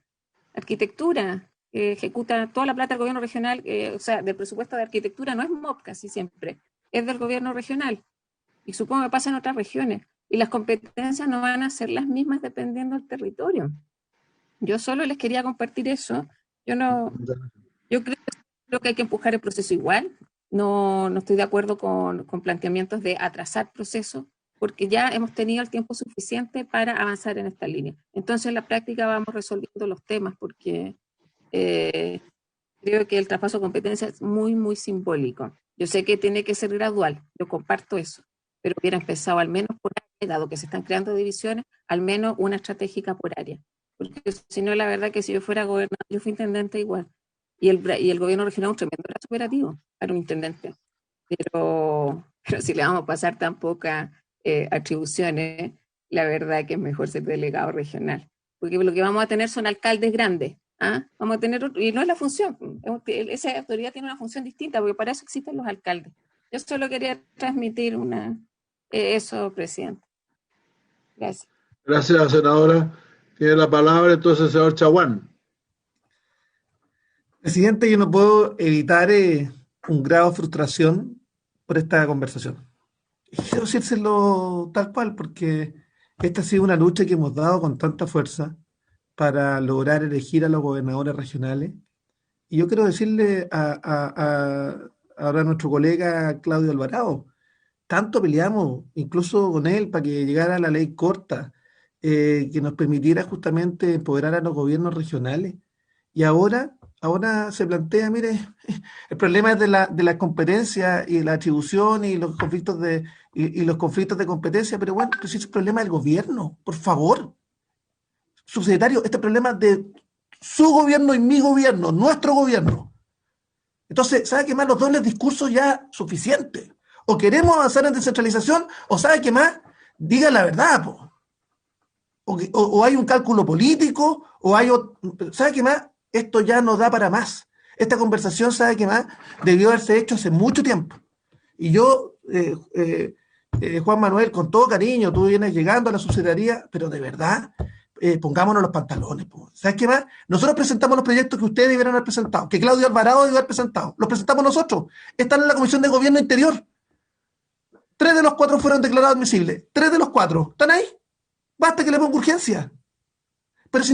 arquitectura, ejecuta toda la plata del gobierno regional, o sea, del presupuesto de arquitectura no es MOP casi siempre, es del gobierno regional. Y supongo que pasa en otras regiones. Y las competencias no van a ser las mismas dependiendo del territorio. Yo solo les quería compartir eso. Yo creo que hay que empujar el proceso igual. No estoy de acuerdo con planteamientos de atrasar procesos, porque ya hemos tenido el tiempo suficiente para avanzar en esta línea. Entonces, en la práctica vamos resolviendo los temas, porque creo que el traspaso de competencias es muy, muy simbólico. Yo sé que tiene que ser gradual, yo comparto eso, pero hubiera empezado al menos por área, dado que se están creando divisiones, al menos una estratégica por área. Porque si no, la verdad que si yo fuera gobernador, yo fui intendente igual, y el gobierno regional es un tremendo brazo operativo para un intendente. Pero si le vamos a pasar tan pocas atribuciones, la verdad que es mejor ser delegado regional. Porque lo que vamos a tener son alcaldes grandes. Vamos a tener y no es la función. Esa autoridad tiene una función distinta, porque para eso existen los alcaldes. Yo solo quería transmitir eso, presidente. Gracias. Gracias, senadora. Tiene la palabra entonces el señor Chaguán. Presidente, yo no puedo evitar un grado de frustración por esta conversación. Y quiero decírselo tal cual, porque esta ha sido una lucha que hemos dado con tanta fuerza para lograr elegir a los gobernadores regionales. Y yo quiero decirle ahora a nuestro colega Claudio Alvarado, tanto peleamos, incluso con él, para que llegara la ley corta, que nos permitiera justamente empoderar a los gobiernos regionales. Y ahora se plantea, mire, el problema es de la competencia y la atribución y los conflictos de competencia, pero bueno, pues es el problema del gobierno, por favor. Subsecretario, este problema de su gobierno y mi gobierno, nuestro gobierno. Entonces, ¿sabe qué más? Los dobles discursos ya suficientes. O queremos avanzar en descentralización, o ¿sabe qué más? Diga la verdad, po. O hay un cálculo político, ¿sabe qué más? Esto ya no da para más. Esta conversación, ¿sabe qué más? Debió haberse hecho hace mucho tiempo. Y yo, Juan Manuel, con todo cariño, tú vienes llegando a la subsecretaría, pero de verdad, pongámonos los pantalones. ¿Sabes qué más? Nosotros presentamos los proyectos que ustedes debieron haber presentado, que Claudio Alvarado debió haber presentado. Los presentamos nosotros. Están en la Comisión de Gobierno Interior. 3 de los 4 fueron declarados admisibles. 3 de los 4. ¿Están ahí? Basta que le ponga urgencia. Pero si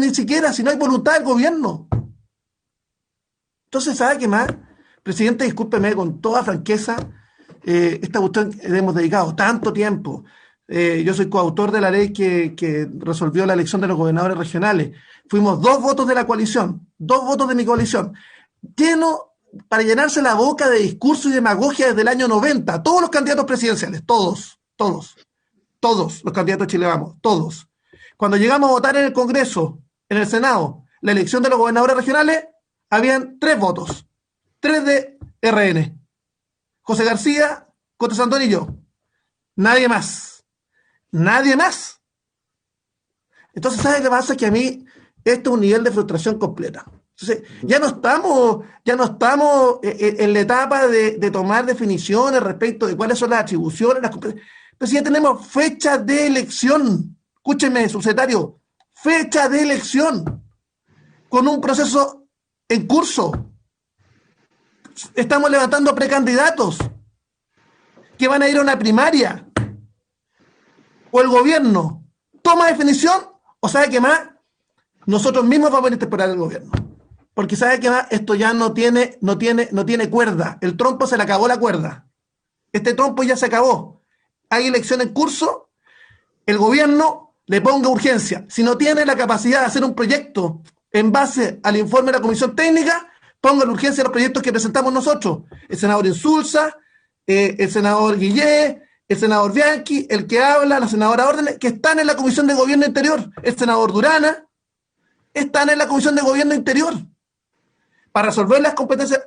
no hay voluntad del gobierno. Entonces, ¿sabe qué más? Presidente, discúlpeme con toda franqueza, esta cuestión le hemos dedicado tanto tiempo. Yo soy coautor de la ley que resolvió la elección de los gobernadores regionales. Fuimos 2 votos de la coalición, 2 votos de mi coalición, para llenarse la boca de discurso y demagogia desde el año 90. Todos los candidatos presidenciales, todos los candidatos de Chile Vamos, todos. Cuando llegamos a votar en el Congreso, en el Senado, la elección de los gobernadores regionales, habían 3 votos, 3 de RN. José García, Coto Santón y yo. Nadie más. Entonces, ¿sabe qué pasa? Que a mí esto es un nivel de frustración completa. Entonces, ya no estamos en la etapa de tomar definiciones respecto de cuáles son las atribuciones, las competencias. Pero si ya tenemos fecha de elección, escúcheme, subsecretario, fecha de elección, con un proceso en curso. Estamos levantando precandidatos que van a ir a una primaria. o el gobierno toma definición, o sabe que más, nosotros mismos vamos a interpelar al gobierno. Porque sabe que más, esto ya no tiene cuerda. El trompo se le acabó la cuerda. Este trompo ya se acabó. Hay elección en curso, el gobierno le ponga urgencia. Si no tiene la capacidad de hacer un proyecto en base al informe de la comisión técnica, ponga la urgencia a los proyectos que presentamos nosotros. El senador Insulza, el senador Guillé, el senador Bianchi, el que habla, la senadora Órdenes, que están en la Comisión de Gobierno Interior, el senador Durana, están en la Comisión de Gobierno Interior, para resolver las competencias,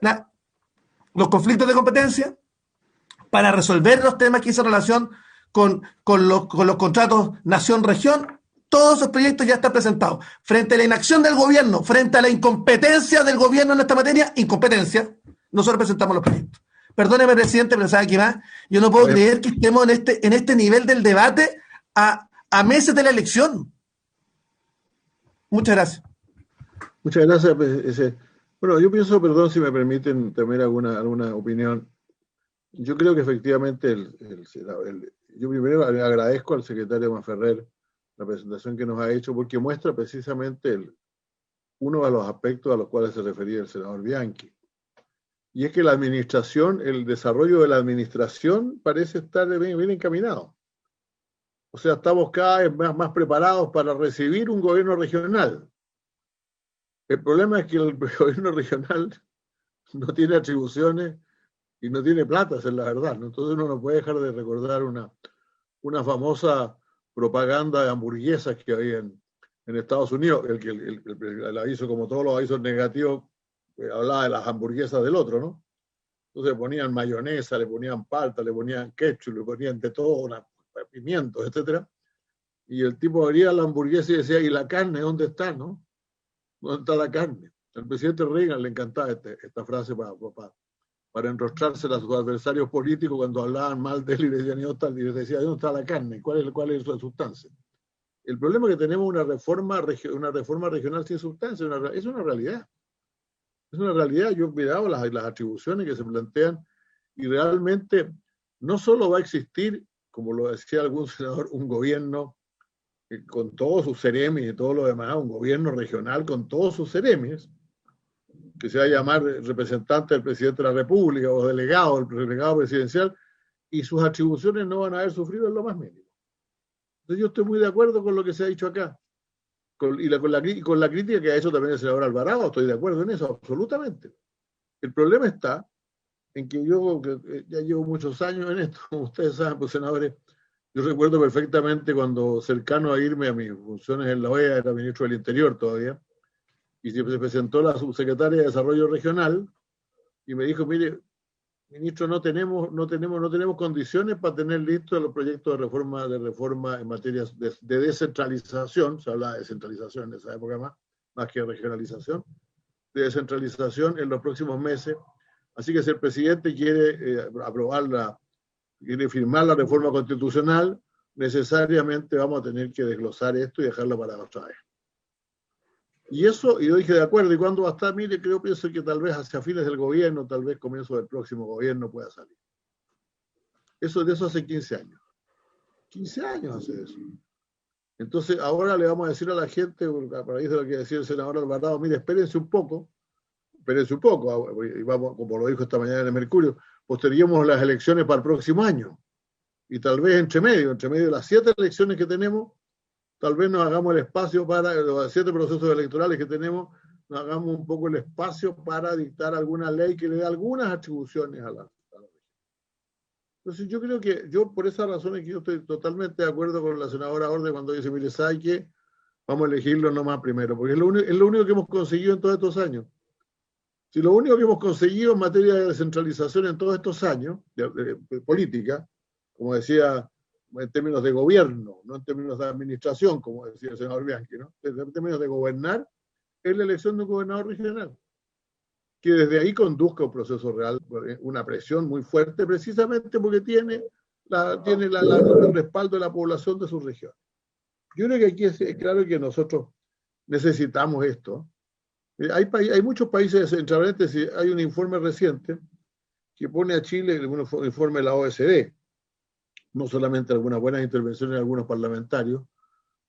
los conflictos de competencia, para resolver los temas que hizo relación con los contratos nación-región. Todos esos proyectos ya están presentados. Frente a la inacción del gobierno, frente a la incompetencia del gobierno en esta materia, nosotros presentamos los proyectos. Perdóneme, presidente, pero sabe que más, yo no puedo creer que estemos en este nivel del debate a meses de la elección. Muchas gracias. Muchas gracias. Bueno, yo pienso, perdón si me permiten también alguna opinión. Yo creo que efectivamente yo primero le agradezco al secretario Masferrer la presentación que nos ha hecho, porque muestra precisamente uno de los aspectos a los cuales se refería el senador Bianchi. Y es que la administración, el desarrollo de la administración parece estar bien encaminado. O sea, estamos cada vez más preparados para recibir un gobierno regional. El problema es que el gobierno regional no tiene atribuciones y no tiene plata, esa es la verdad, ¿no? Entonces uno no puede dejar de recordar una famosa propaganda de hamburguesas que había en Estados Unidos, el aviso, como todos los avisos negativos, hablaba de las hamburguesas del otro, ¿no? Entonces le ponían mayonesa, le ponían palta, le ponían ketchup, le ponían de todo, pimientos, etcétera. Y el tipo abría la hamburguesa y decía, ¿y la carne dónde está, no? ¿Dónde está la carne? Al presidente Reagan le encantaba esta frase para enrostrársela a sus adversarios políticos cuando hablaban mal de él y le decía, ¿dónde está la carne? ¿Cuál es su sustancia? El problema es que tenemos una reforma regional sin sustancia, es una realidad. Es una realidad. Yo he mirado las atribuciones que se plantean y realmente no solo va a existir, como lo decía algún senador, un gobierno con todos sus seremis y todo lo demás, un gobierno regional con todos sus seremis, que se va a llamar representante del presidente de la República o delegado, el delegado presidencial, y sus atribuciones no van a haber sufrido en lo más mínimo. Entonces yo estoy muy de acuerdo con lo que se ha dicho acá. Con la crítica que ha hecho también el senador Alvarado, estoy de acuerdo en eso, absolutamente. El problema está en que yo ya llevo muchos años en esto, como ustedes saben, pues senadores, yo recuerdo perfectamente cuando cercano a irme a mis funciones en la OEA, era ministro del Interior todavía, y se presentó la subsecretaria de Desarrollo Regional y me dijo, mire, ministro, no tenemos condiciones para tener listos los proyectos de reforma en materia de descentralización, se habla de descentralización en esa época más que regionalización, de descentralización en los próximos meses. Así que si el presidente quiere quiere firmar la reforma constitucional, necesariamente vamos a tener que desglosar esto y dejarlo para otra vez. Y yo dije, de acuerdo, ¿y cuándo va a estar? Mire, pienso que tal vez hacia fines del gobierno, tal vez comienzo del próximo gobierno pueda salir. De eso hace 15 años. 15 años hace eso. Entonces, ahora le vamos a decir a la gente, a raíz de lo que decía el senador Alvarado, mire, espérense un poco, y vamos, como lo dijo esta mañana en el Mercurio, posterguemos las elecciones para el próximo año. Y tal vez entre medio de las 7 elecciones que tenemos, tal vez nos hagamos el espacio para los 7 procesos electorales que tenemos, nos hagamos un poco el espacio para dictar alguna ley que le dé algunas atribuciones a la región. Entonces yo creo que, por esa razón es que yo estoy totalmente de acuerdo con la senadora Orde cuando dice, mire, ¿sabe qué? Vamos a elegirlo nomás primero, porque es lo único que hemos conseguido en todos estos años. Si lo único que hemos conseguido en materia de descentralización en todos estos años, de política, como decía, en términos de gobierno, no en términos de administración, como decía el senador Bianchi, ¿no? En términos de gobernar, es la elección de un gobernador regional, que desde ahí conduzca un proceso real, una presión muy fuerte, precisamente porque tiene el respaldo de la población de su región. Yo creo que aquí es claro que nosotros necesitamos esto. Hay muchos países, entre paréntesis, hay un informe reciente que pone a Chile, un informe de la OSD, no solamente algunas buenas intervenciones de algunos parlamentarios,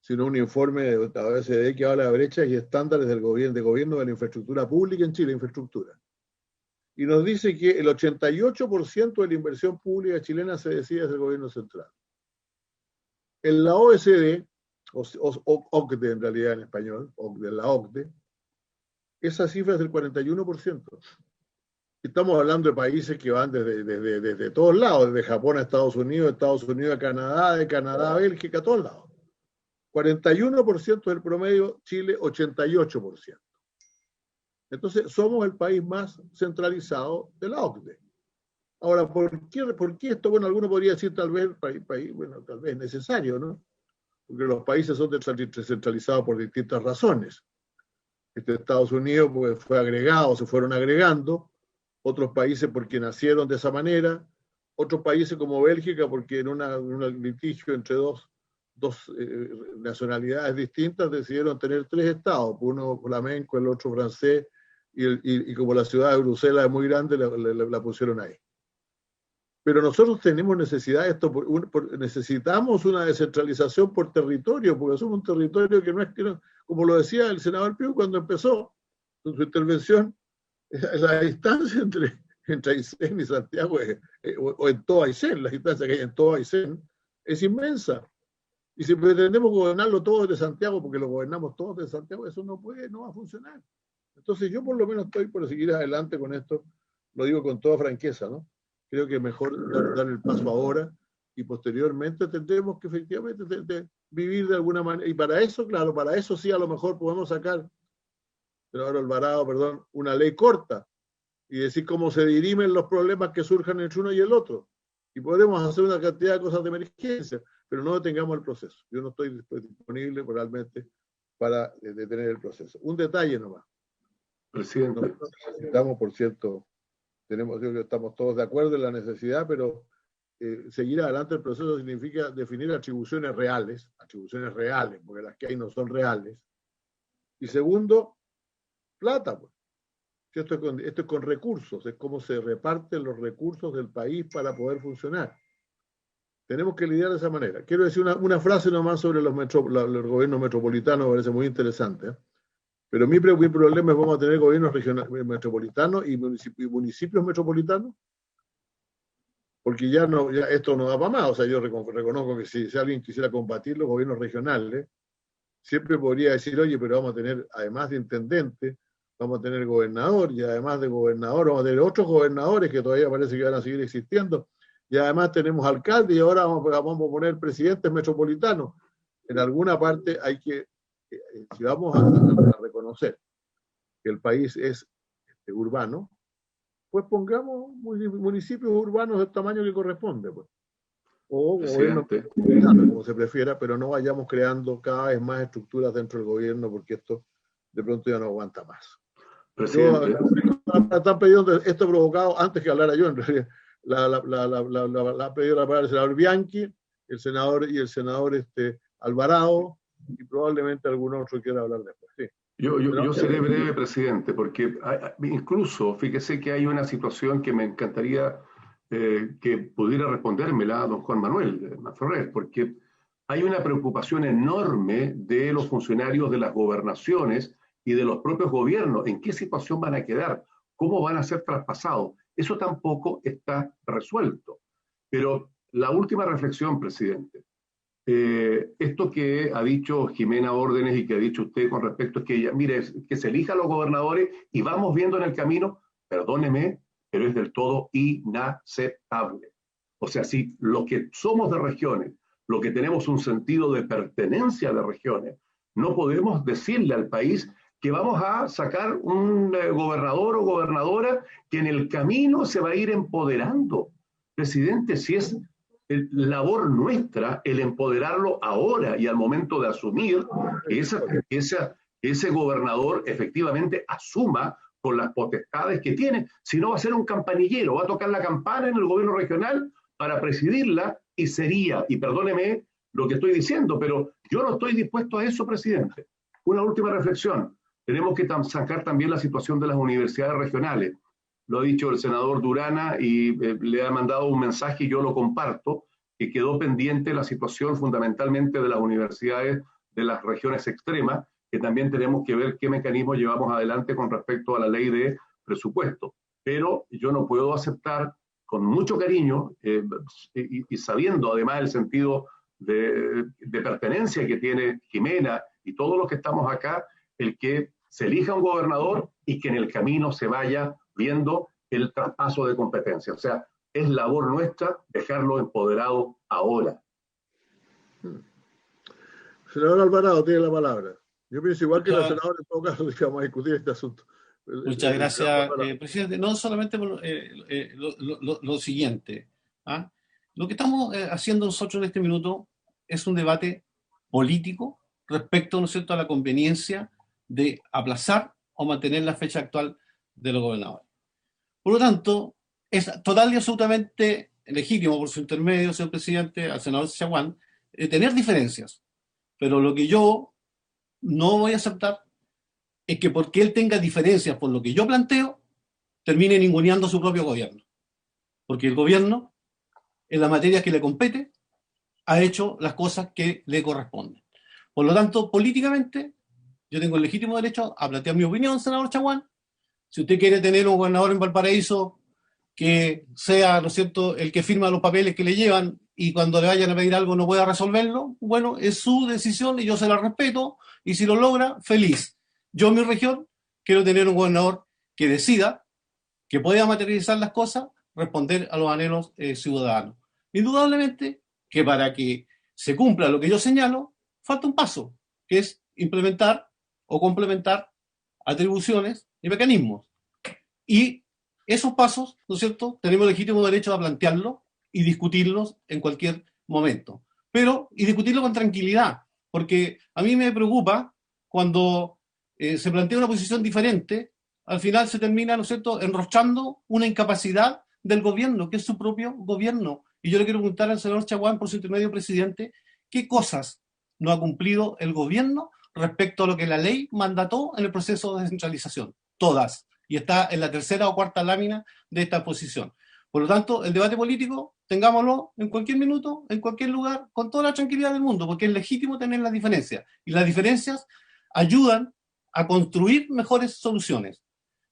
sino un informe de la OECD que habla de brechas y estándares del gobierno de la infraestructura pública en Chile, infraestructura. Y nos dice que el 88% de la inversión pública chilena se decide desde el gobierno central. En la OECD, OCDE en realidad en español, la OCDE, esa cifra es del 41%. Estamos hablando de países que van desde todos lados, desde Japón a Estados Unidos a Canadá, de Canadá a Bélgica, a todos lados. 41% del promedio, Chile 88%. Entonces, somos el país más centralizado de la OCDE. Ahora, ¿por qué esto? Bueno, alguno podría decir tal vez necesario, ¿no? Porque los países son descentralizados por distintas razones. Estados Unidos pues, fue agregado, se fueron agregando, otros países porque nacieron de esa manera, otros países como Bélgica porque en un litigio entre dos nacionalidades distintas decidieron tener 3 estados, uno flamenco, el otro francés, y como la ciudad de Bruselas es muy grande, la pusieron ahí. Pero nosotros tenemos necesidad de esto, necesitamos una descentralización por territorio, porque somos un territorio que no es, como lo decía el senador Piu cuando empezó con su intervención, la distancia entre Aysén y Santiago, o en todo Aysén, la distancia que hay en todo Aysén, es inmensa. Y si pretendemos gobernarlo todo desde Santiago, porque lo gobernamos todos desde Santiago, eso no va a funcionar. Entonces yo por lo menos estoy por seguir adelante con esto, lo digo con toda franqueza, ¿no? Creo que es mejor dar el paso ahora y posteriormente tendremos que efectivamente vivir de alguna manera. Y para eso, claro, para eso sí a lo mejor podemos sacar, senador Alvarado, perdón, una ley corta y decir cómo se dirimen los problemas que surjan entre uno y el otro. Y podremos hacer una cantidad de cosas de emergencia, pero no detengamos el proceso. Yo no estoy disponible realmente para detener el proceso. Un detalle nomás. Presidente. Nosotros necesitamos, por cierto, yo creo que estamos todos de acuerdo en la necesidad, pero seguir adelante el proceso significa definir atribuciones reales, porque las que hay no son reales. Y segundo, plata, pues. Esto es con recursos, es cómo se reparten los recursos del país para poder funcionar. Tenemos que lidiar de esa manera. Quiero decir una frase nomás sobre los gobiernos metropolitanos, me parece muy interesante. Pero mi problema es, ¿vamos a tener gobiernos metropolitanos y municipios metropolitanos? Porque ya esto no da para más. O sea, yo reconozco que si alguien quisiera combatir los gobiernos regionales, siempre podría decir, oye, pero vamos a tener, además de intendente, vamos a tener gobernador, y además de gobernador vamos a tener otros gobernadores que todavía parece que van a seguir existiendo, y además tenemos alcaldes, y ahora vamos a poner presidentes metropolitanos. En alguna parte hay que, si vamos a reconocer que el país es urbano, pues pongamos municipios urbanos del tamaño que corresponde, pues. O gobierno, como se prefiera, pero no vayamos creando cada vez más estructuras dentro del gobierno, porque esto de pronto ya no aguanta más. Presidente. Están pidiendo esto provocado, antes que hablara yo, en realidad, la ha pedido la palabra el senador Bianchi, el senador Alvarado, y probablemente algún otro quiera hablar después. Sí. Yo seré breve, presidente, porque incluso, fíjese que hay una situación que me encantaría que pudiera respondérmela don Juan Manuel Ferrer, porque hay una preocupación enorme de los funcionarios de las gobernaciones y de los propios gobiernos. ¿En qué situación van a quedar? ¿Cómo van a ser traspasados? Eso tampoco está resuelto. Pero la última reflexión, presidente. Esto que ha dicho Jimena Órdenes y que ha dicho usted con respecto es que, mire, que se elijan los gobernadores y vamos viendo en el camino, perdóneme, pero es del todo inaceptable. O sea, si los que somos de regiones, los que tenemos un sentido de pertenencia de regiones, no podemos decirle al país que vamos a sacar un gobernador o gobernadora que en el camino se va a ir empoderando. Presidente, si es labor nuestra el empoderarlo ahora y al momento de asumir que ese gobernador efectivamente asuma con las potestades que tiene, si no va a ser un campanillero, va a tocar la campana en el gobierno regional para presidirla y sería, y perdóneme lo que estoy diciendo, pero yo no estoy dispuesto a eso, presidente. Una última reflexión. Tenemos que sacar también la situación de las universidades regionales. Lo ha dicho el senador Durana y le ha mandado un mensaje y yo lo comparto, que quedó pendiente la situación fundamentalmente de las universidades de las regiones extremas, que también tenemos que ver qué mecanismos llevamos adelante con respecto a la ley de presupuesto. Pero yo no puedo aceptar, con mucho cariño y sabiendo además el sentido de pertenencia que tiene Jimena y todos los que estamos acá, el que se elija un gobernador y que en el camino se vaya viendo el traspaso de competencia. O sea, es labor nuestra dejarlo empoderado ahora. Senador Alvarado tiene la palabra. Yo pienso igual que la senadora, en todo caso, vamos a discutir este asunto. Muchas gracias, presidente. No solamente por lo siguiente. ¿Ah? Lo que estamos haciendo nosotros en este minuto es un debate político respecto, ¿no es cierto?, a la conveniencia de aplazar o mantener la fecha actual de los gobernadores. Por lo tanto, es total y absolutamente legítimo, por su intermedio, señor presidente, al senador Chaguán, tener diferencias. Pero lo que yo no voy a aceptar es que porque él tenga diferencias por lo que yo planteo, termine ninguneando su propio gobierno. Porque el gobierno, en la materia que le compete, ha hecho las cosas que le corresponden. Por lo tanto, políticamente, yo tengo el legítimo derecho a plantear mi opinión, senador Chaguán. Si usted quiere tener un gobernador en Valparaíso que sea, ¿no es cierto?, el que firma los papeles que le llevan y cuando le vayan a pedir algo no pueda resolverlo, bueno, es su decisión y yo se la respeto, y si lo logra, feliz. Yo en mi región quiero tener un gobernador que decida, que pueda materializar las cosas, responder a los anhelos ciudadanos. Indudablemente que para que se cumpla lo que yo señalo, falta un paso, que es implementar o complementar atribuciones y mecanismos. Y esos pasos, ¿no es cierto?, tenemos legítimo derecho a plantearlos y discutirlos en cualquier momento. Pero, y discutirlo con tranquilidad, porque a mí me preocupa cuando se plantea una posición diferente, al final se termina, ¿no es cierto?, enrochando una incapacidad del gobierno, que es su propio gobierno. Y yo le quiero preguntar al senador Chaguán, por su intermedio, presidente, ¿qué cosas no ha cumplido el gobierno respecto a lo que la ley mandató en el proceso de descentralización? Todas. Y está en la tercera o cuarta lámina de esta posición. Por lo tanto, el debate político, tengámoslo en cualquier minuto, en cualquier lugar, con toda la tranquilidad del mundo, porque es legítimo tener las diferencias. Y las diferencias ayudan a construir mejores soluciones.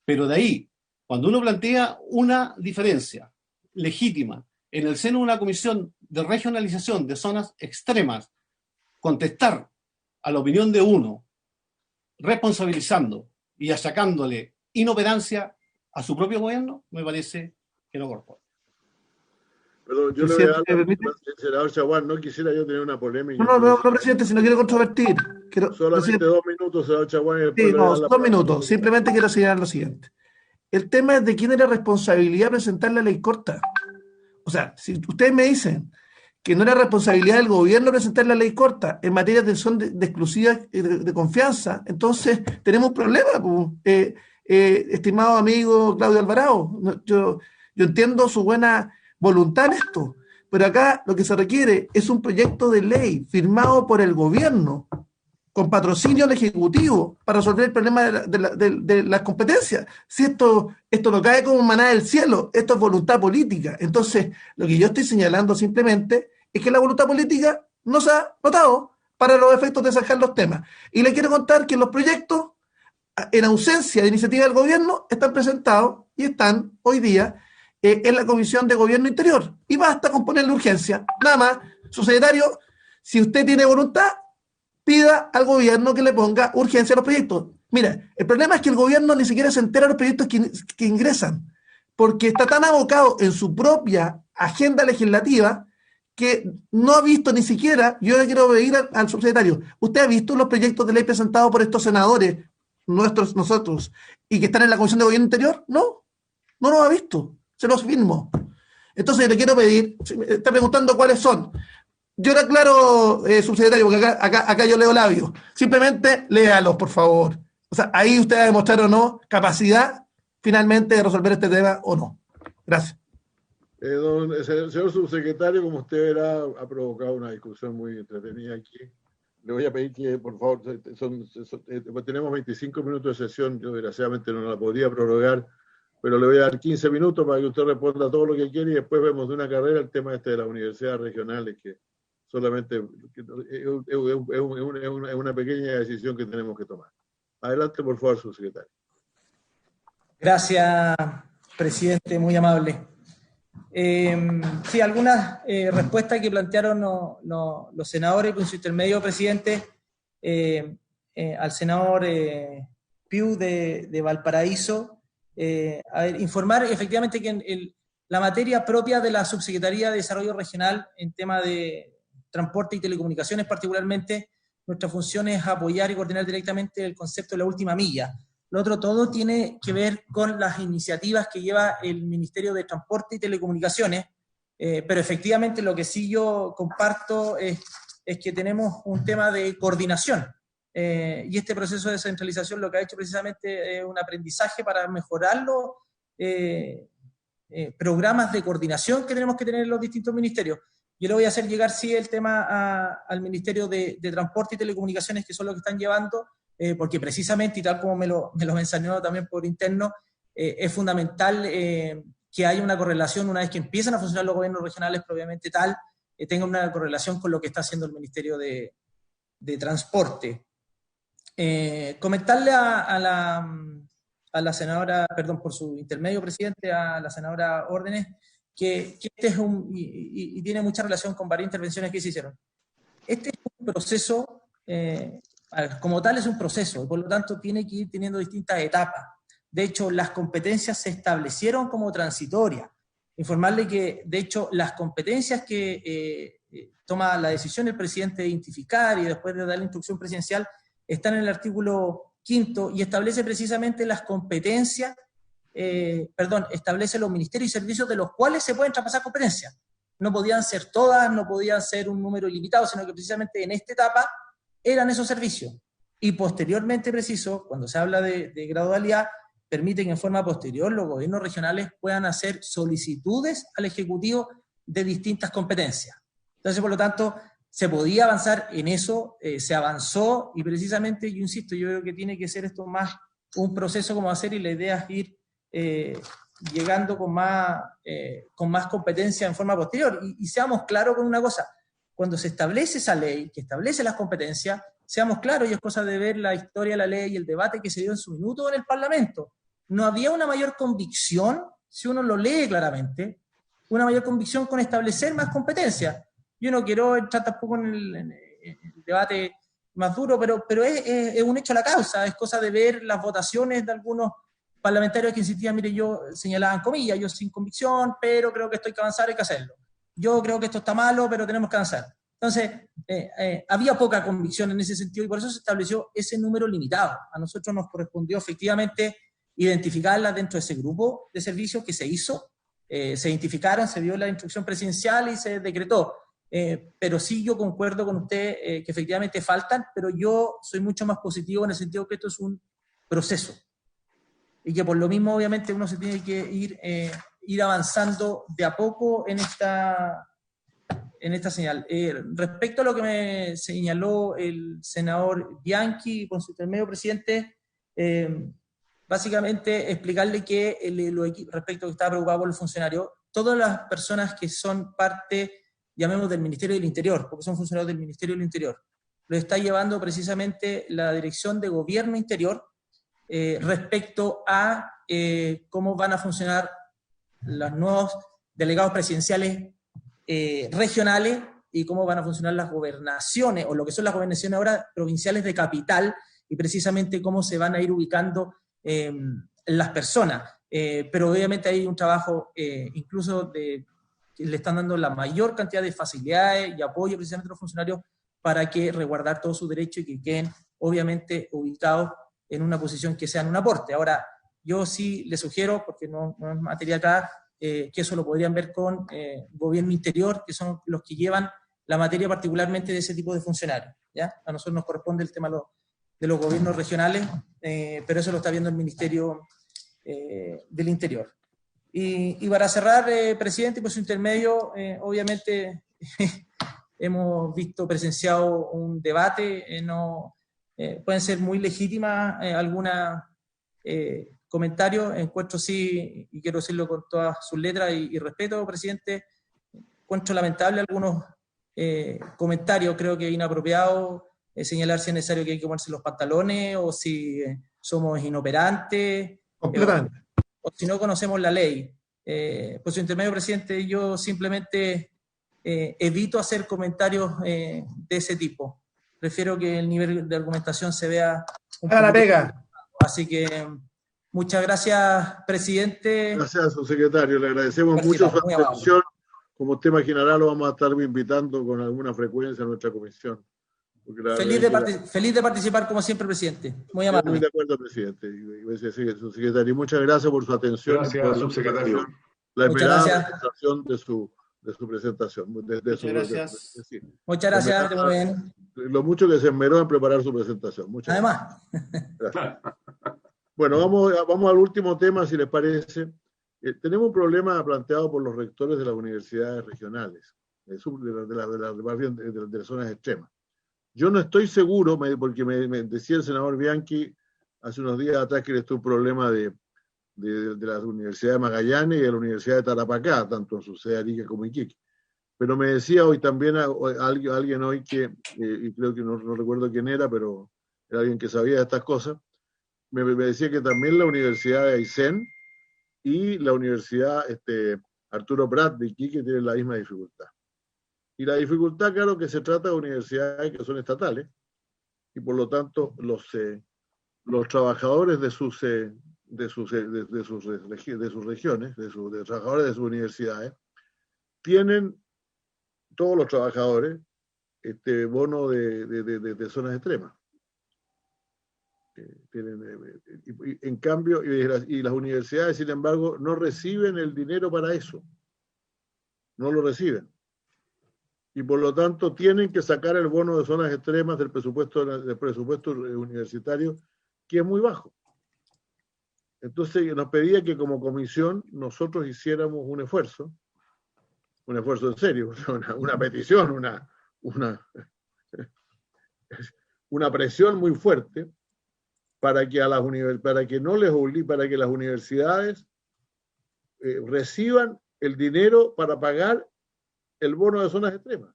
Pero de ahí, cuando uno plantea una diferencia legítima en el seno de una comisión de regionalización de zonas extremas, contestar a la opinión de uno, responsabilizando y achacándole inoperancia a su propio gobierno, me parece que no corresponde. Perdón, yo le voy a dar el senador Chaguán, no quisiera yo tener una polémica. No, presidente, si no quiero controvertir. Solamente 2 minutos, senador Chaguán. Y después sí, no, 2 minutos. Simplemente quiero señalar lo siguiente. El tema es de quién era responsabilidad presentar la ley corta. O sea, si ustedes me dicen que no era responsabilidad del gobierno presentar la ley corta en materia de atención de exclusiva de confianza, entonces tenemos un problema, estimado amigo Claudio Alvarado. Yo entiendo su buena voluntad en esto, pero acá lo que se requiere es un proyecto de ley firmado por el gobierno, con patrocinio del Ejecutivo, para resolver el problema de las competencias. Si esto no cae como maná del cielo, esto es voluntad política. Entonces, lo que yo estoy señalando simplemente es que la voluntad política no se ha notado para los efectos de zanjar los temas. Y le quiero contar que los proyectos, en ausencia de iniciativa del gobierno, están presentados y están hoy día en la Comisión de Gobierno Interior. Y basta con ponerle urgencia. Nada más, subsecretario, si usted tiene voluntad, pida al gobierno que le ponga urgencia a los proyectos. Mira, el problema es que el gobierno ni siquiera se entera de los proyectos que ingresan, porque está tan abocado en su propia agenda legislativa que no ha visto ni siquiera. Yo le quiero pedir al subsecretario, ¿usted ha visto los proyectos de ley presentados por estos senadores, nosotros, y que están en la Comisión de Gobierno Interior? No los ha visto, se los firmo. Entonces le quiero pedir, me está preguntando cuáles son. Yo le aclaro, subsecretario, porque acá yo leo labios. Simplemente léalos, por favor. O sea, ahí usted va a demostrar o no capacidad finalmente de resolver este tema o no. Gracias. Señor subsecretario, como usted verá, ha provocado una discusión muy entretenida aquí. Le voy a pedir que, por favor, tenemos 25 minutos de sesión, yo desgraciadamente no la podría prorrogar pero le voy a dar 15 minutos para que usted responda todo lo que quiere y después vemos de una carrera el tema de las universidades regionales, que solamente es una pequeña decisión que tenemos que tomar. Adelante, por favor, subsecretario. Gracias, presidente, muy amable. Sí, algunas respuestas que plantearon los senadores con su intermedio, presidente, al senador Piu de Valparaíso. A ver, informar efectivamente que la materia propia de la Subsecretaría de Desarrollo Regional en tema de transporte y telecomunicaciones particularmente, nuestra función es apoyar y coordinar directamente el concepto de la última milla. Lo otro todo tiene que ver con las iniciativas que lleva el Ministerio de Transporte y Telecomunicaciones, pero efectivamente lo que sí yo comparto es que tenemos un tema de coordinación, y este proceso de descentralización lo que ha hecho precisamente es un aprendizaje para mejorar los programas de coordinación que tenemos que tener en los distintos ministerios. Yo le voy a hacer llegar, sí, el tema al Ministerio de Transporte y Telecomunicaciones, que son los que están llevando, porque precisamente, y tal como me lo mencionó también por interno, es fundamental que haya una correlación una vez que empiezan a funcionar los gobiernos regionales, probablemente tal, tenga una correlación con lo que está haciendo el Ministerio de Transporte. Comentarle a la senadora, perdón, por su intermedio, presidente, a la senadora Órdenes, que este es y tiene mucha relación con varias intervenciones que se hicieron. Este es un proceso, como tal es un proceso, y por lo tanto tiene que ir teniendo distintas etapas. De hecho, las competencias se establecieron como transitorias. Informarle que, de hecho, las competencias que toma la decisión el presidente de identificar y después de dar la instrucción presidencial están en el artículo 5º y establece precisamente las competencias, establece los ministerios y servicios de los cuales se pueden traspasar competencias. No podían ser todas, no podían ser un número ilimitado, sino que precisamente en esta etapa eran esos servicios. Y posteriormente, preciso, cuando se habla de gradualidad, permite que en forma posterior los gobiernos regionales puedan hacer solicitudes al Ejecutivo de distintas competencias. Entonces, por lo tanto, se podía avanzar en eso, se avanzó, y precisamente, yo insisto, yo creo que tiene que ser esto más un proceso como hacer, y la idea es ir llegando con más competencia en forma posterior. Y seamos claros con una cosa, cuando se establece esa ley, que establece las competencias, seamos claros, y es cosa de ver la historia de la ley y el debate que se dio en su minuto en el Parlamento. No había una mayor convicción, si uno lo lee claramente, una mayor convicción con establecer más competencias. Yo no quiero entrar tampoco en el debate más duro, pero es un hecho a la causa, es cosa de ver las votaciones de algunos parlamentarios que insistían, mire, yo señalaban comillas, yo sin convicción, pero creo que esto hay que avanzar, hay que hacerlo. Yo creo que esto está malo, pero tenemos que avanzar. Entonces, había poca convicción en ese sentido y por eso se estableció ese número limitado. A nosotros nos correspondió efectivamente identificarlas dentro de ese grupo de servicios que se hizo, se identificaron, se dio la instrucción presidencial y se decretó. Pero sí yo concuerdo con usted que efectivamente faltan, pero yo soy mucho más positivo en el sentido que esto es un proceso y que por lo mismo obviamente uno se tiene que ir avanzando de a poco en esta señal. Respecto a lo que me señaló el senador Bianchi con su intermedio, presidente, básicamente explicarle que respecto a que estaba preocupado por los funcionarios, todas las personas que son parte, llamemos, del Ministerio del Interior, porque son funcionarios del Ministerio del Interior, lo está llevando precisamente la Dirección de Gobierno Interior respecto a cómo van a funcionar los nuevos delegados presidenciales regionales y cómo van a funcionar las gobernaciones, o lo que son las gobernaciones ahora provinciales de capital, y precisamente cómo se van a ir ubicando las personas. Pero obviamente hay un trabajo incluso que le están dando la mayor cantidad de facilidades y apoyo precisamente a los funcionarios para que resguardar todos sus derechos y que queden obviamente ubicados en una posición que sean un aporte. Ahora, yo sí le sugiero, porque no es materia acá, que eso lo podrían ver con Gobierno Interior, que son los que llevan la materia particularmente de ese tipo de funcionarios, ¿ya? A nosotros nos corresponde el tema de los gobiernos regionales, pero eso lo está viendo el Ministerio del Interior. Y para cerrar, presidente, por su intermedio, obviamente hemos presenciado un debate, pueden ser muy legítimas algunas comentarios. Encuentro sí, y quiero decirlo con todas sus letras y respeto, presidente, encuentro lamentable algunos comentarios, creo que inapropiado, señalar si es necesario que hay que ponerse los pantalones o si somos inoperantes, Completamente. o si no conocemos la ley. Por su intermedio, presidente, yo simplemente evito hacer comentarios de ese tipo. Prefiero que el nivel de argumentación se vea un ¡A la poquito. pega! Así que muchas gracias, presidente. Gracias, subsecretario. Le agradecemos mucho su atención. Como usted imaginará, lo vamos a estar invitando con alguna frecuencia a nuestra comisión. Feliz de participar, como siempre, presidente. Muy amable. Muy de acuerdo, presidente. Subsecretario, muchas gracias por su atención. Gracias, subsecretario. La Muchas esperada gracias. presentación de su presentación. Muchas gracias. Muchas gracias. Muy bien. Lo mucho que se esmeró en preparar su presentación. Muchas Además. gracias. Bueno, vamos al último tema, si les parece. Tenemos un problema planteado por los rectores de las universidades regionales, de las zonas extremas. Yo no estoy seguro, porque me decía el senador Bianchi hace unos días atrás que esto es un problema de la Universidad de Magallanes y de la Universidad de Tarapacá, tanto en su sede Arica como Iquique. Pero me decía hoy también alguien hoy que, y creo que no recuerdo quién era, pero era alguien que sabía de estas cosas, me decía que también la Universidad de Aysén y la Universidad Arturo Prat de Iquique tienen la misma dificultad. Y la dificultad, claro, que se trata de universidades que son estatales, y por lo tanto los trabajadores de sus regiones, de trabajadores de sus universidades, tienen, todos los trabajadores, bono de zonas extremas. En cambio, y las universidades, sin embargo, no reciben el dinero para eso. No lo reciben. Y por lo tanto tienen que sacar el bono de zonas extremas del presupuesto universitario, que es muy bajo. Entonces nos pedía que como comisión nosotros hiciéramos un esfuerzo en serio, una petición, una presión muy fuerte para que las universidades reciban el dinero para pagar el bono de zonas extremas,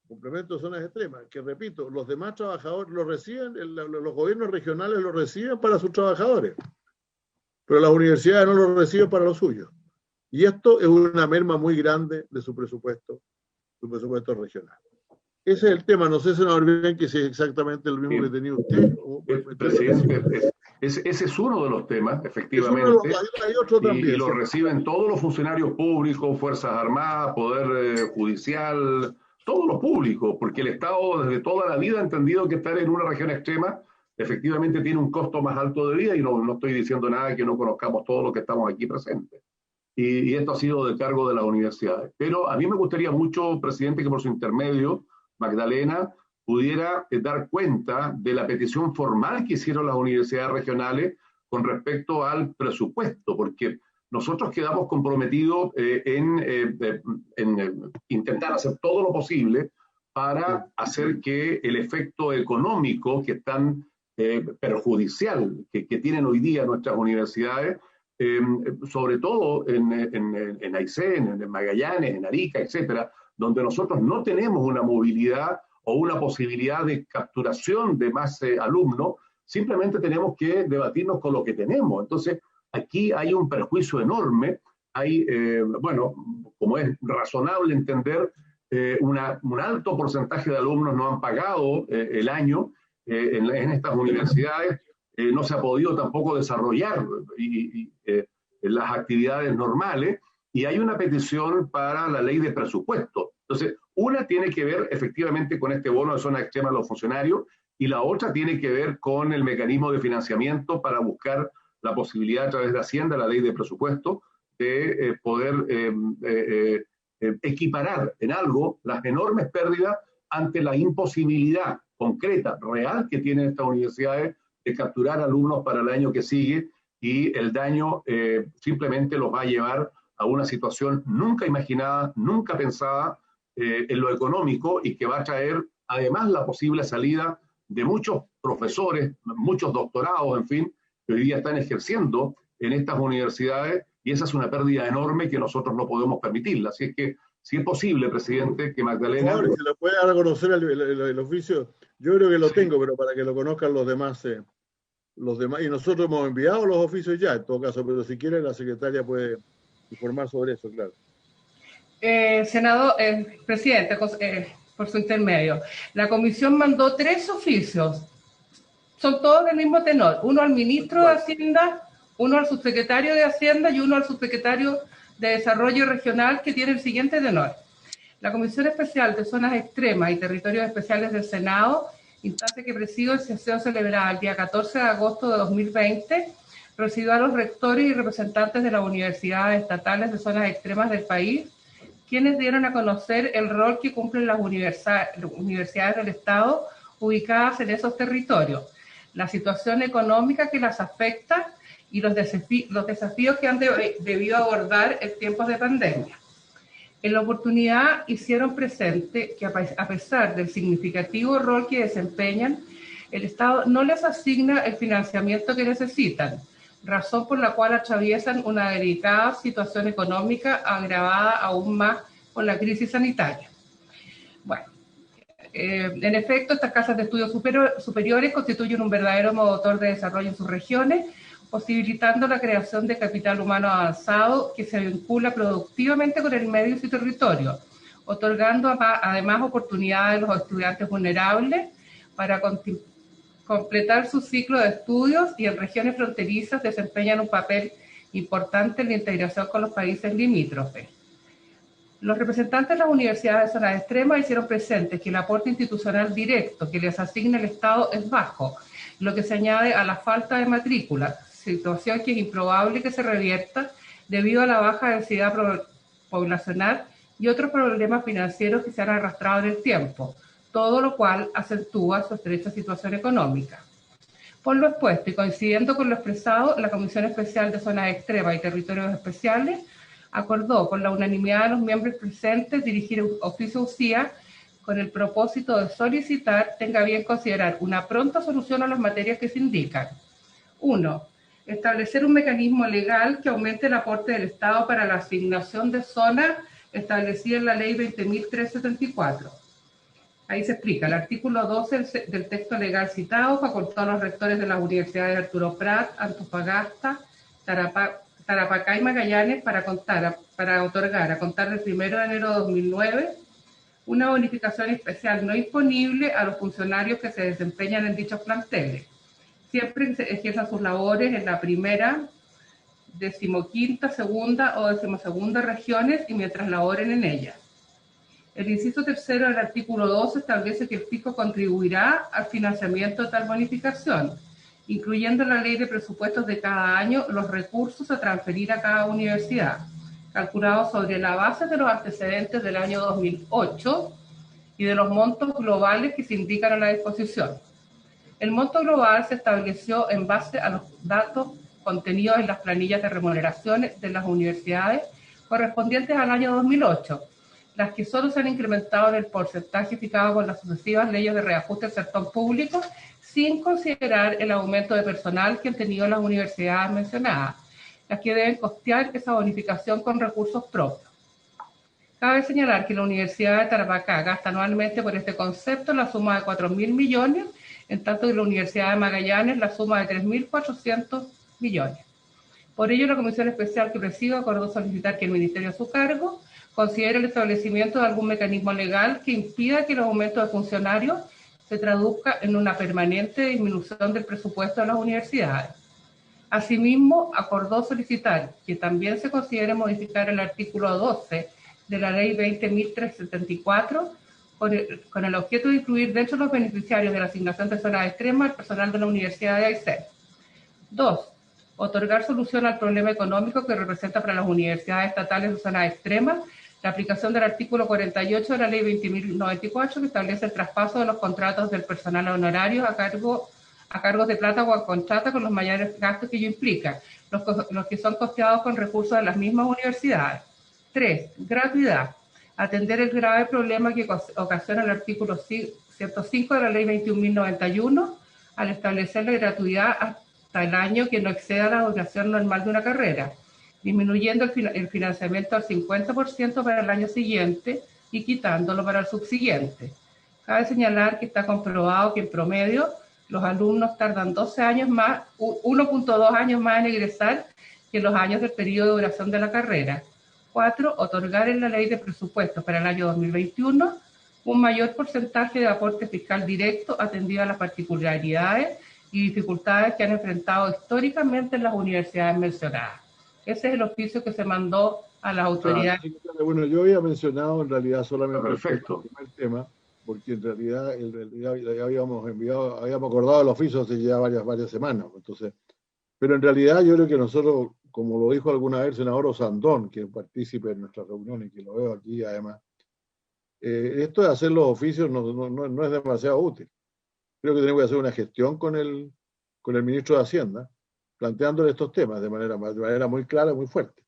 complemento de zonas extremas, que repito, los demás trabajadores lo reciben, los gobiernos regionales lo reciben para sus trabajadores, pero las universidades no lo reciben para los suyos. Y esto es una merma muy grande de su presupuesto regional. Ese es el tema, no sé, senador Bianchi, si es exactamente el mismo que tenía usted. Presidente, ese es uno de los temas, efectivamente, hay otro también, y lo reciben todos los funcionarios públicos, Fuerzas Armadas, Poder Judicial, todos los públicos, porque el Estado desde toda la vida ha entendido que estar en una región extrema efectivamente tiene un costo más alto de vida, y no estoy diciendo nada que no conozcamos todos los que estamos aquí presentes. Y esto ha sido de cargo de las universidades. Pero a mí me gustaría mucho, presidente, que por su intermedio, Magdalena pudiera dar cuenta de la petición formal que hicieron las universidades regionales con respecto al presupuesto, porque nosotros quedamos comprometidos en intentar hacer todo lo posible para hacer que el efecto económico que es tan perjudicial que tienen hoy día nuestras universidades, sobre todo en Aysén, en Magallanes, en Arica, etcétera, donde nosotros no tenemos una movilidad o una posibilidad de capturación de más alumnos, simplemente tenemos que debatirnos con lo que tenemos. Entonces, aquí hay un perjuicio enorme, hay, como es razonable entender, un alto porcentaje de alumnos no han pagado el año en estas universidades, no se ha podido tampoco desarrollar las actividades normales, y hay una petición para la ley de presupuesto. Entonces, una tiene que ver efectivamente con este bono de zona extrema de los funcionarios, y la otra tiene que ver con el mecanismo de financiamiento para buscar la posibilidad a través de Hacienda, la ley de presupuesto, de poder equiparar en algo las enormes pérdidas ante la imposibilidad concreta, real, que tienen estas universidades de capturar alumnos para el año que sigue, y el daño simplemente los va a llevar a una situación nunca imaginada, nunca pensada en lo económico, y que va a traer además la posible salida de muchos profesores, muchos doctorados, en fin, que hoy día están ejerciendo en estas universidades, y esa es una pérdida enorme que nosotros no podemos permitirla. Así es que, si es posible, presidente, que Magdalena... Por favor, ¿se lo puede dar a conocer el oficio? Yo creo que lo tengo, pero para que lo conozcan los demás, y nosotros hemos enviado los oficios ya, en todo caso, pero si quiere la secretaria puede informar sobre eso, claro. Senador, presidente, por su intermedio, la comisión mandó 3 oficios, son todos del mismo tenor, uno al ministro de Hacienda, uno al subsecretario de Hacienda y uno al subsecretario de Desarrollo Regional, que tiene el siguiente tenor. La Comisión Especial de Zonas Extremas y Territorios Especiales del Senado, instancia que presido en sesión celebrada el día 14 de agosto de 2020, recibió a los rectores y representantes de las universidades estatales de zonas extremas del país, quienes dieron a conocer el rol que cumplen las universidades del Estado ubicadas en esos territorios, la situación económica que las afecta y los desafíos que han debido abordar en tiempos de pandemia. En la oportunidad hicieron presente que a pesar del significativo rol que desempeñan, el Estado no les asigna el financiamiento que necesitan, razón por la cual atraviesan una delicada situación económica agravada aún más por la crisis sanitaria. Bueno, en efecto, estas casas de estudios superiores constituyen un verdadero motor de desarrollo en sus regiones, posibilitando la creación de capital humano avanzado que se vincula productivamente con el medio y su territorio, otorgando además oportunidades a los estudiantes vulnerables para completar su ciclo de estudios, y en regiones fronterizas desempeñan un papel importante en la integración con los países limítrofes. Los representantes de las universidades de zonas extremas hicieron presentes que el aporte institucional directo que les asigna el Estado es bajo, lo que se añade a la falta de matrícula, situación que es improbable que se revierta debido a la baja densidad poblacional y otros problemas financieros que se han arrastrado en el tiempo, todo lo cual acentúa su estrecha situación económica. Por lo expuesto y coincidiendo con lo expresado, la Comisión Especial de Zonas Extremas y Territorios Especiales acordó con la unanimidad de los miembros presentes dirigir un oficio UCIA con el propósito de solicitar tenga bien considerar una pronta solución a las materias que se indican. 1. Establecer un mecanismo legal que aumente el aporte del Estado para la asignación de zonas establecida en la Ley 20.374. Ahí se explica, el artículo 12 del texto legal citado facultó a los rectores de las universidades de Arturo Prat, Antofagasta, Tarapacá y Magallanes para otorgar, a contar del 1 de enero de 2009, una bonificación especial no imponible a los funcionarios que se desempeñan en dichos planteles, siempre que ejerzan sus labores en la primera, 15ª, segunda o 12ª regiones y mientras laboren en ellas. El inciso 3 del artículo 12 establece que el fisco contribuirá al financiamiento de tal bonificación, incluyendo en la ley de presupuestos de cada año los recursos a transferir a cada universidad, calculados sobre la base de los antecedentes del año 2008 y de los montos globales que se indican en la disposición. El monto global se estableció en base a los datos contenidos en las planillas de remuneraciones de las universidades correspondientes al año 2008, las que solo se han incrementado en el porcentaje fijado con las sucesivas leyes de reajuste del sector público, sin considerar el aumento de personal que han tenido las universidades mencionadas, las que deben costear esa bonificación con recursos propios. Cabe señalar que la Universidad de Tarapacá gasta anualmente por este concepto la suma de 4.000 millones, en tanto que la Universidad de Magallanes la suma de 3.400 millones. Por ello, la Comisión Especial que presido acordó solicitar que el Ministerio a su cargo considere el establecimiento de algún mecanismo legal que impida que el aumento de funcionarios se traduzca en una permanente disminución del presupuesto de las universidades. Asimismo, acordó solicitar que también se considere modificar el artículo 12 de la Ley 20.374 con el objeto de incluir dentro de los beneficiarios de la asignación de zonas extremas el personal de la Universidad de Aysén. 2. Otorgar solución al problema económico que representa para las universidades estatales de zonas extremas la aplicación del artículo 48 de la Ley 20.094 que establece el traspaso de los contratos del personal honorario a cargos de plata o a contrata con los mayores gastos que ello implica, los que son costeados con recursos de las mismas universidades. 3. Gratuidad. Atender el grave problema que ocasiona el artículo 105 de la Ley 21.091 al establecer la gratuidad hasta el año que no exceda la duración normal de una carrera, disminuyendo el financiamiento al 50% para el año siguiente y quitándolo para el subsiguiente. Cabe señalar que está comprobado que en promedio los alumnos tardan 12 años más, 1.2 años más en egresar que los años del periodo de duración de la carrera. 4. Otorgar en la ley de presupuestos para el año 2021 un mayor porcentaje de aporte fiscal directo atendido a las particularidades y dificultades que han enfrentado históricamente en las universidades mencionadas. Ese es el oficio que se mandó a las autoridades. Bueno, yo había mencionado en realidad solamente el primer tema, porque en realidad habíamos acordado el oficio hace ya varias semanas. Entonces, pero en realidad yo creo que nosotros, como lo dijo alguna vez el senador Osandón, que participe en nuestras reuniones y que lo veo aquí además, esto de hacer los oficios no es demasiado útil. Creo que tenemos que hacer una gestión con el ministro de Hacienda, planteándole estos temas de manera muy clara, muy fuerte.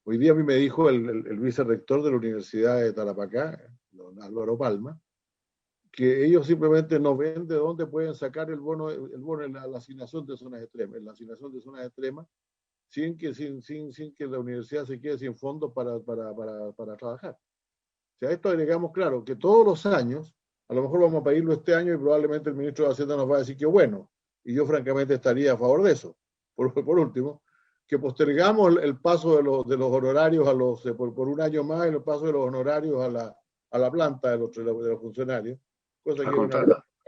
Hoy día a mí me dijo el vicerrector de la Universidad de Tarapacá, don Álvaro Palma, que ellos simplemente no ven de dónde pueden sacar el bono en la asignación de zonas extremas, sin que la universidad se quede sin fondos para trabajar. O sea, esto agregamos, claro, que todos los años, a lo mejor vamos a pedirlo este año y probablemente el ministro de Hacienda nos va a decir que bueno, y yo francamente estaría a favor de eso. Por último, que postergamos el paso de los honorarios por un año más, el paso de los honorarios a la planta de los funcionarios, cosa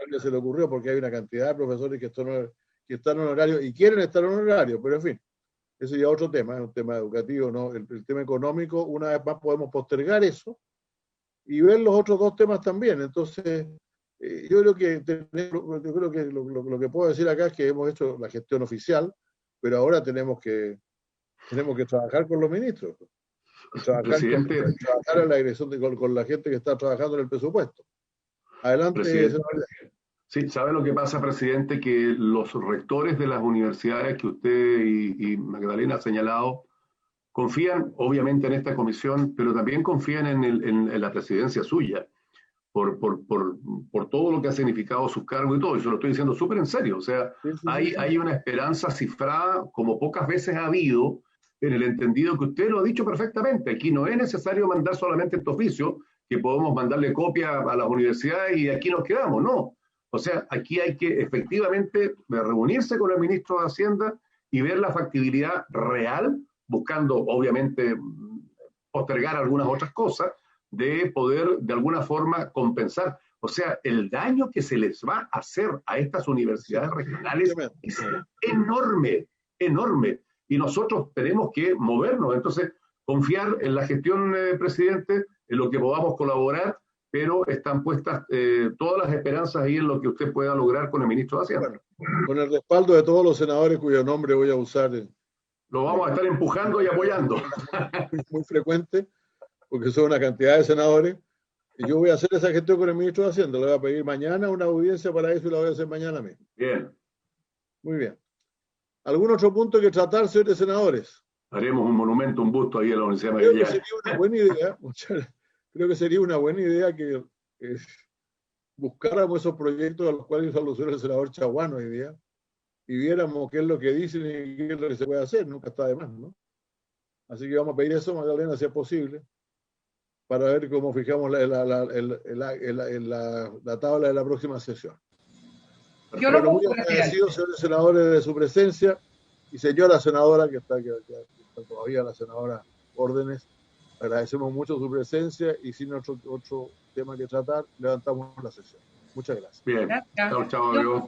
que se le ocurrió porque hay una cantidad de profesores que están en horario y quieren estar en horario, pero en fin, ese ya es otro tema, es un tema educativo, ¿no? El tema económico, una vez más podemos postergar eso y ver los otros dos temas también. Entonces, yo creo que lo que puedo decir acá es que hemos hecho la gestión oficial, pero ahora tenemos que trabajar con los ministros, trabajar en la dirección con la gente que está trabajando en el presupuesto. Adelante. Sí, ¿sabe lo que pasa, presidente? Que los rectores de las universidades que usted y Magdalena ha señalado confían obviamente en esta comisión, pero también confían en la presidencia suya, por todo lo que ha significado sus cargos y todo, y se lo estoy diciendo súper en serio. O sea, hay una esperanza cifrada como pocas veces ha habido, en el entendido que usted lo ha dicho perfectamente. Aquí no es necesario mandar solamente este oficio, que podemos mandarle copia a las universidades y aquí nos quedamos, no. O sea, aquí hay que efectivamente reunirse con el ministro de Hacienda y ver la factibilidad real, buscando obviamente postergar algunas otras cosas, de poder de alguna forma compensar. O sea, el daño que se les va a hacer a estas universidades regionales es enorme, enorme. Y nosotros tenemos que movernos. Entonces, confiar en la gestión, presidente, en lo que podamos colaborar, pero están puestas todas las esperanzas ahí en lo que usted pueda lograr con el ministro de Hacienda. Bueno, con el respaldo de todos los senadores cuyo nombre voy a usar. Lo vamos a estar empujando y apoyando. Muy frecuente, porque son una cantidad de senadores. Y yo voy a hacer esa gestión con el ministro de Hacienda. Le voy a pedir mañana una audiencia para eso y la voy a hacer mañana mismo. Bien. Muy bien. ¿Algún otro punto que tratar, señores senadores? Haremos un monumento, un busto ahí en la Universidad de Creo que Magallanes. sería una buena idea, creo que sería una buena idea que buscáramos esos proyectos a los cuales hizo alusión el senador Chaguán hoy día y viéramos qué es lo que dicen y qué es lo que se puede hacer. Nunca está de más, ¿no? Así que vamos a pedir eso, Magdalena, si es posible, para ver cómo fijamos la tabla de la próxima sesión. Yo lo muy agradecido, señores senadores, de su presencia y señora senadora, que está todavía la senadora Órdenes. Agradecemos mucho su presencia y sin otro tema que tratar, levantamos la sesión. Muchas gracias. Bien. Chao, adiós.